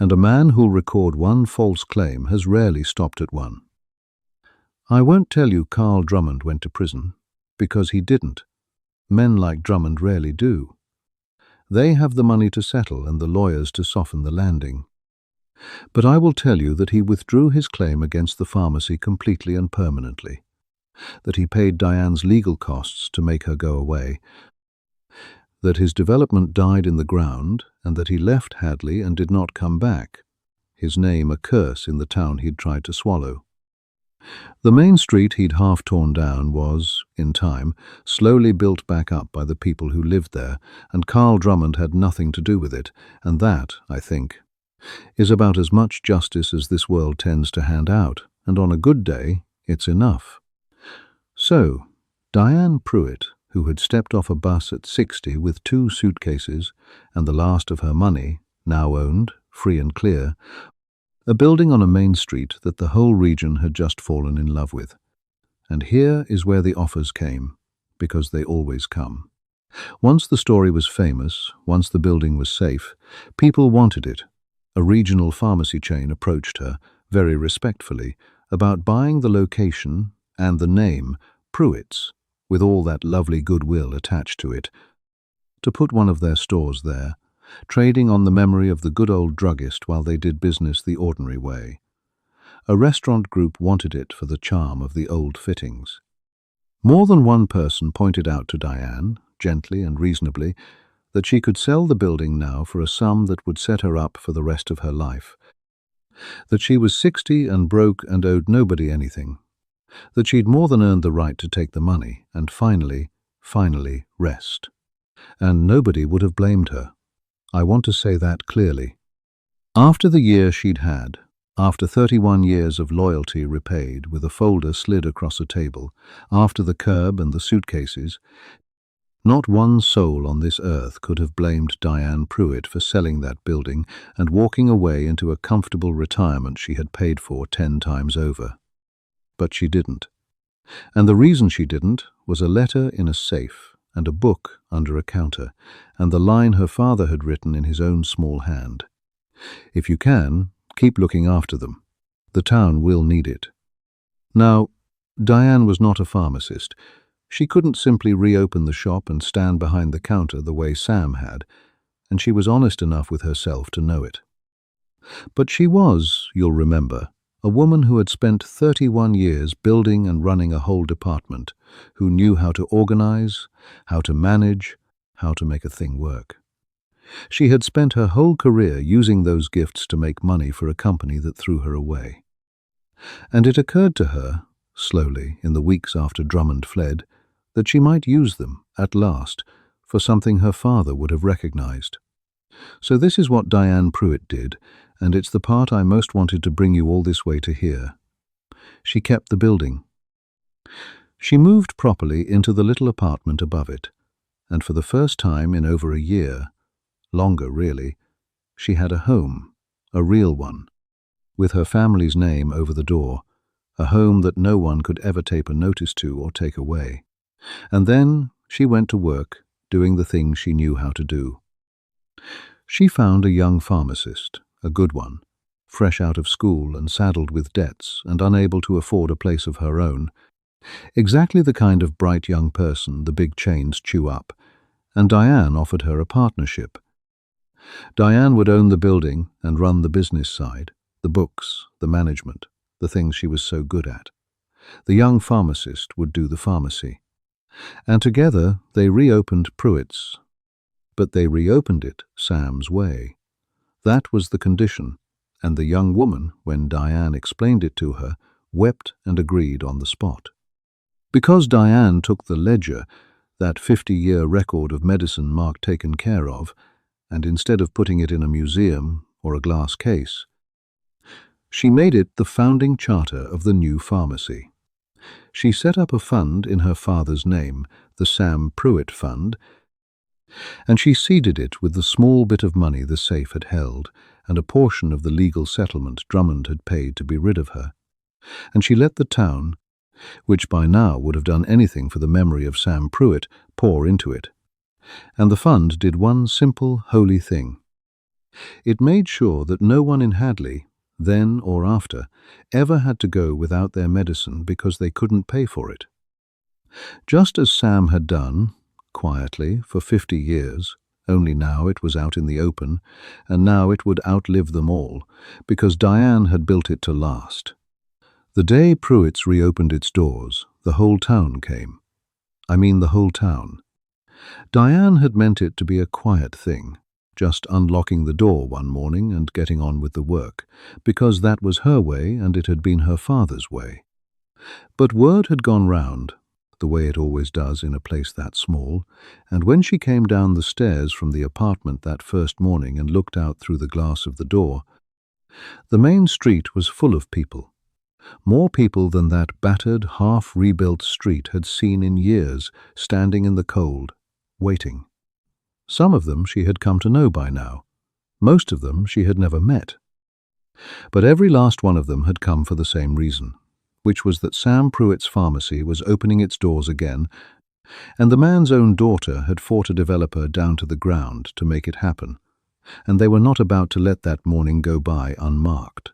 And a man who'll record one false claim has rarely stopped at one. I won't tell you Carl Drummond went to prison, because he didn't. Men like Drummond rarely do. They have the money to settle and the lawyers to soften the landing. But I will tell you that he withdrew his claim against the pharmacy completely and permanently, that he paid Diane's legal costs to make her go away, that his development died in the ground, and that he left Hadley and did not come back, his name a curse in the town he'd tried to swallow. The main street he'd half torn down was, in time, slowly built back up by the people who lived there, and Carl Drummond had nothing to do with it, and that, I think, is about as much justice as this world tends to hand out, and on a good day, it's enough. So, Diane Pruitt, who had stepped off a bus at 60 with 2 suitcases and the last of her money, now owned, free and clear, a building on a main street that the whole region had just fallen in love with. And here is where the offers came, because they always come. Once the story was famous, once the building was safe, people wanted it. A regional pharmacy chain approached her, very respectfully, about buying the location and the name, Pruitt's, with all that lovely goodwill attached to it, to put one of their stores there, trading on the memory of the good old druggist while they did business the ordinary way. A restaurant group wanted it for the charm of the old fittings. More than one person pointed out to Diane, gently and reasonably, that she could sell the building now for a sum that would set her up for the rest of her life. That she was 60 and broke and owed nobody anything. That she'd more than earned the right to take the money and finally rest. And nobody would have blamed her. I want to say that clearly. After the year she'd had, after 31 years of loyalty repaid with a folder slid across a table, after the curb and the suitcases, not one soul on this earth could have blamed Diane Pruitt for selling that building and walking away into a comfortable retirement she had paid for 10 times over. But she didn't. And the reason she didn't was a letter in a safe and a book under a counter, and the line her father had written in his own small hand. If you can, keep looking after them. The town will need it. Now, Diane was not a pharmacist. She couldn't simply reopen the shop and stand behind the counter the way Sam had, and she was honest enough with herself to know it. But she was, you'll remember, a woman who had spent 31 years building and running a whole department, who knew how to organize, how to manage, how to make a thing work. She had spent her whole career using those gifts to make money for a company that threw her away. And it occurred to her, slowly, in the weeks after Drummond fled, that she might use them, at last, for something her father would have recognized. So this is what Diane Pruitt did, and it's the part I most wanted to bring you all this way to hear. She kept the building. She moved properly into the little apartment above it, and for the first time in over a year, longer really, she had a home, a real one, with her family's name over the door, a home that no one could ever tape a notice to or take away. And then she went to work, doing the things she knew how to do. She found a young pharmacist, a good one, fresh out of school and saddled with debts and unable to afford a place of her own, exactly the kind of bright young person the big chains chew up, and Diane offered her a partnership. Diane would own the building and run the business side, the books, the management, the things she was so good at. The young pharmacist would do the pharmacy. And together they reopened Pruitt's. But they reopened it Sam's way. That was the condition, and the young woman, when Diane explained it to her, wept and agreed on the spot. Because Diane took the ledger, that 50-year record of medicine Mark taken care of, and instead of putting it in a museum or a glass case, she made it the founding charter of the new pharmacy. She set up a fund in her father's name, the Sam Pruitt Fund, and she seeded it with the small bit of money the safe had held and a portion of the legal settlement Drummond had paid to be rid of her. And she let the town, which by now would have done anything for the memory of Sam Pruitt, pour into it. And the fund did one simple, holy thing. It made sure that no one in Hadley, then or after, ever had to go without their medicine because they couldn't pay for it. Just as Sam had done, quietly, for 50 years, only now it was out in the open, and now it would outlive them all, because Diane had built it to last. The day Pruitt's reopened its doors, the whole town came. I mean the whole town. Diane had meant it to be a quiet thing, just unlocking the door one morning and getting on with the work, because that was her way and it had been her father's way. But word had gone round, the way it always does in a place that small, and when she came down the stairs from the apartment that first morning and looked out through the glass of the door, the main street was full of people. More people than that battered, half-rebuilt street had seen in years, standing in the cold, waiting. Some of them she had come to know by now. Most of them she had never met. But every last one of them had come for the same reason, which was that Sam Pruitt's pharmacy was opening its doors again, and the man's own daughter had fought a developer down to the ground to make it happen, and they were not about to let that morning go by unmarked.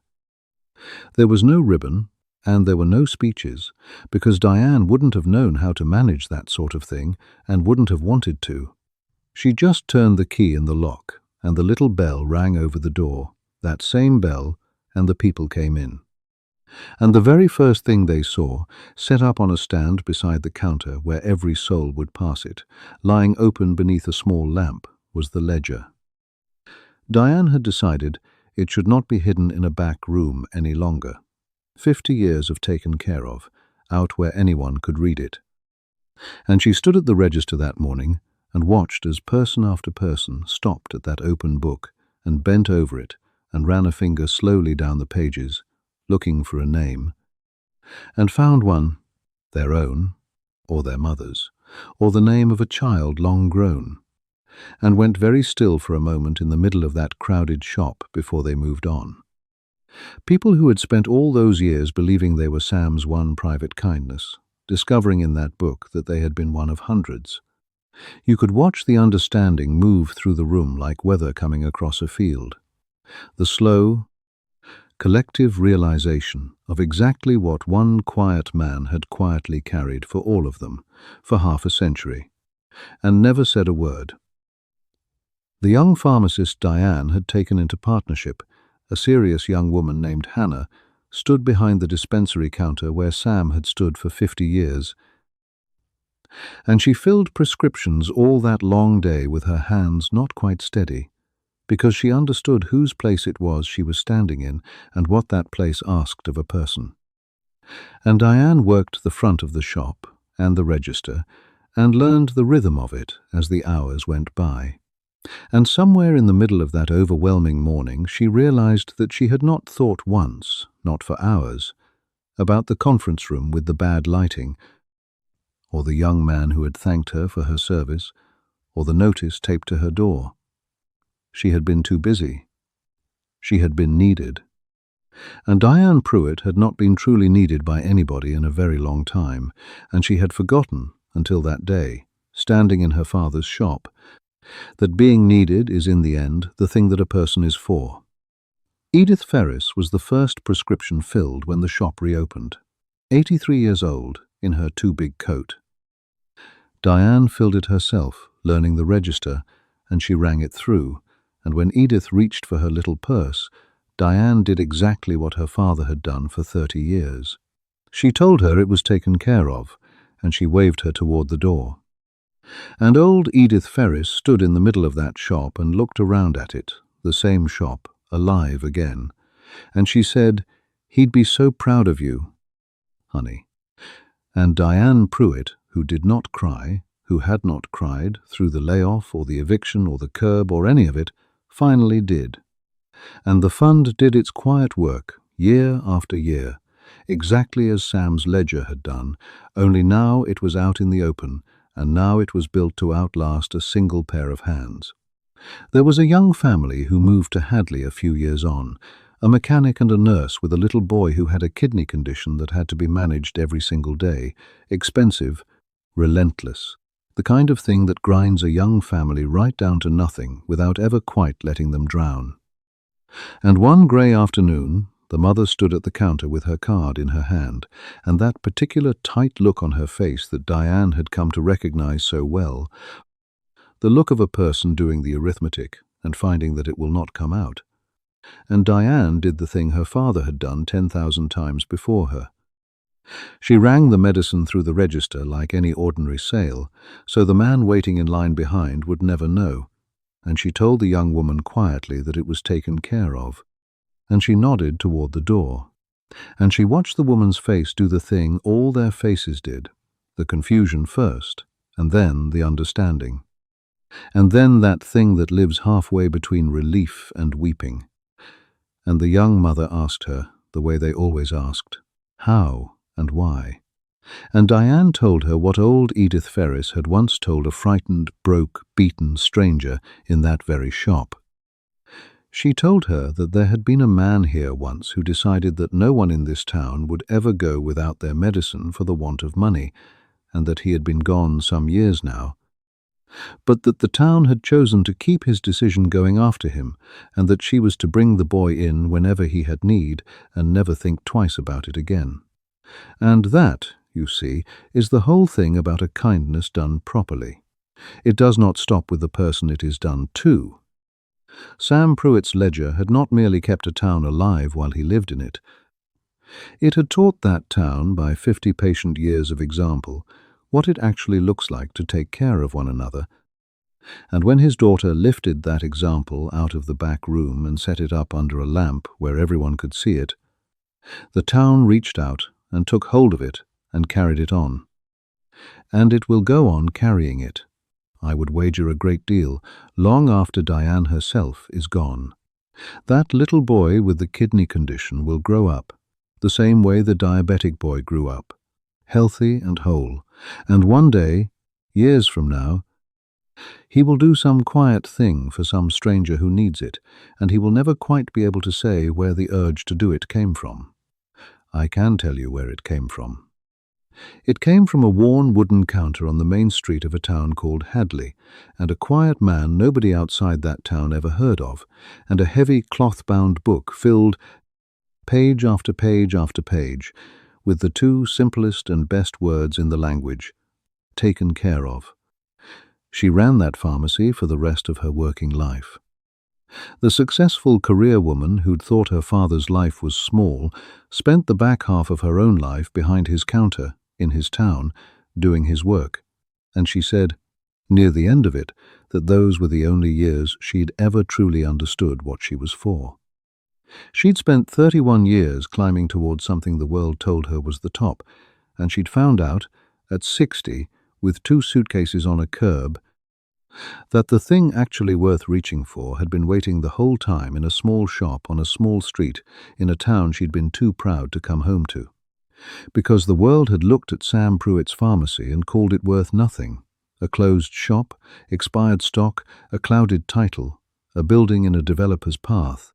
There was no ribbon, and there were no speeches, because Diane wouldn't have known how to manage that sort of thing and wouldn't have wanted to. She just turned the key in the lock, and the little bell rang over the door, that same bell, and the people came in. And the very first thing they saw, set up on a stand beside the counter where every soul would pass it, lying open beneath a small lamp, was the ledger. Diane had decided it should not be hidden in a back room any longer. 50 years of taken care of, out where anyone could read it. And she stood at the register that morning and watched as person after person stopped at that open book and bent over it and ran a finger slowly down the pages, looking for a name, and found one, their own, or their mother's, or the name of a child long grown, and went very still for a moment in the middle of that crowded shop before they moved on. People who had spent all those years believing they were Sam's one private kindness, discovering in that book that they had been one of hundreds. You could watch the understanding move through the room like weather coming across a field. The slow, collective realization of exactly what one quiet man had quietly carried for all of them, for half a century, and never said a word. The young pharmacist Diane had taken into partnership. A serious young woman named Hannah stood behind the dispensary counter where Sam had stood for 50 years, and she filled prescriptions all that long day with her hands not quite steady, because she understood whose place it was she was standing in and what that place asked of a person. And Diane worked the front of the shop and the register and learned the rhythm of it as the hours went by. And somewhere in the middle of that overwhelming morning she realized that she had not thought once, not for hours, about the conference room with the bad lighting, or the young man who had thanked her for her service, or the notice taped to her door. She had been too busy. She had been needed. And Diane Pruitt had not been truly needed by anybody in a very long time, and she had forgotten, until that day, standing in her father's shop, that being needed is in the end the thing that a person is for. Edith Ferris was the first prescription filled when the shop reopened, 83 years old, in her too big coat. Diane filled it herself, learning the register, and she rang it through, and when Edith reached for her little purse, Diane did exactly what her father had done for 30 years. She told her it was taken care of, and she waved her toward the door. And old Edith Ferris stood in the middle of that shop and looked around at it, the same shop, alive again, and she said, "He'd be so proud of you, honey." And Diane Pruitt, who did not cry, who had not cried through the layoff or the eviction or the curb or any of it, finally did. And the fund did its quiet work, year after year, exactly as Sam's ledger had done, only now it was out in the open, and now it was built to outlast a single pair of hands. There was a young family who moved to Hadley a few years on, a mechanic and a nurse with a little boy who had a kidney condition that had to be managed every single day, expensive, relentless, the kind of thing that grinds a young family right down to nothing without ever quite letting them drown. And one grey afternoon, the mother stood at the counter with her card in her hand, and that particular tight look on her face that Diane had come to recognize so well, the look of a person doing the arithmetic and finding that it will not come out. And Diane did the thing her father had done 10,000 times before her. She rang the medicine through the register like any ordinary sale, so the man waiting in line behind would never know, and she told the young woman quietly that it was taken care of, and she nodded toward the door, and she watched the woman's face do the thing all their faces did, the confusion first, and then the understanding, and then that thing that lives halfway between relief and weeping. And the young mother asked her, the way they always asked, how and why. And Diane told her what old Edith Ferris had once told a frightened, broke, beaten stranger in that very shop. She told her that there had been a man here once who decided that no one in this town would ever go without their medicine for the want of money, and that he had been gone some years now, but that the town had chosen to keep his decision going after him, and that she was to bring the boy in whenever he had need and never think twice about it again. And that, you see, is the whole thing about a kindness done properly. It does not stop with the person it is done to. Sam Pruitt's ledger had not merely kept a town alive while he lived in it. It had taught that town, by 50 patient years of example, what it actually looks like to take care of one another. And when his daughter lifted that example out of the back room and set it up under a lamp where everyone could see it, the town reached out and took hold of it and carried it on. And it will go on carrying it, I would wager a great deal, long after Diane herself is gone. That little boy with the kidney condition will grow up, the same way the diabetic boy grew up, healthy and whole, and one day, years from now, he will do some quiet thing for some stranger who needs it, and he will never quite be able to say where the urge to do it came from. I can tell you where it came from. It came from a worn wooden counter on the main street of a town called Hadley, and a quiet man nobody outside that town ever heard of, and a heavy cloth-bound book filled, page after page after page, with the two simplest and best words in the language, taken care of. She ran that pharmacy for the rest of her working life. The successful career woman who'd thought her father's life was small spent the back half of her own life behind his counter, in his town, doing his work, and she said, near the end of it, that those were the only years she'd ever truly understood what she was for. She'd spent 31 years climbing towards something the world told her was the top, and she'd found out, at 60, with 2 suitcases on a curb, that the thing actually worth reaching for had been waiting the whole time in a small shop on a small street in a town she'd been too proud to come home to. Because the world had looked at Sam Pruitt's pharmacy and called it worth nothing. A closed shop, expired stock, a clouded title, a building in a developer's path.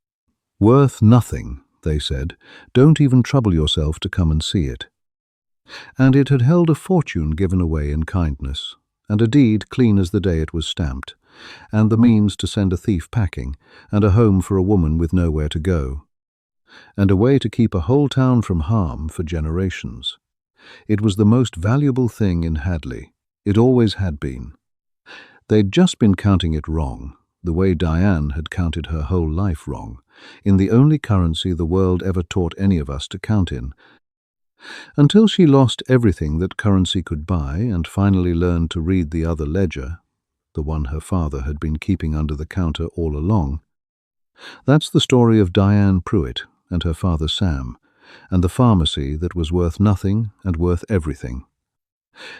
Worth nothing, they said. Don't even trouble yourself to come and see it. And it had held a fortune given away in kindness, and a deed clean as the day it was stamped, and the means to send a thief packing, and a home for a woman with nowhere to go, and a way to keep a whole town from harm for generations. It was the most valuable thing in Hadley. It always had been. They'd just been counting it wrong, the way Diane had counted her whole life wrong, in the only currency the world ever taught any of us to count in, until she lost everything that currency could buy and finally learned to read the other ledger, the one her father had been keeping under the counter all along. That's the story of Diane Pruitt and her father Sam, and the pharmacy that was worth nothing and worth everything.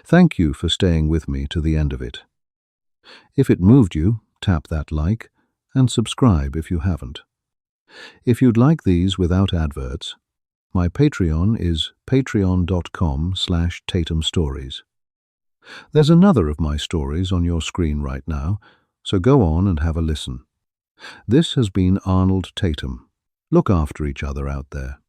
Thank you for staying with me to the end of it. If it moved you, tap that like, and subscribe if you haven't. If you'd like these without adverts, my Patreon is patreon.com/Tatum Stories. There's another of my stories on your screen right now, so go on and have a listen. This has been Arnold Tatum. Look after each other out there.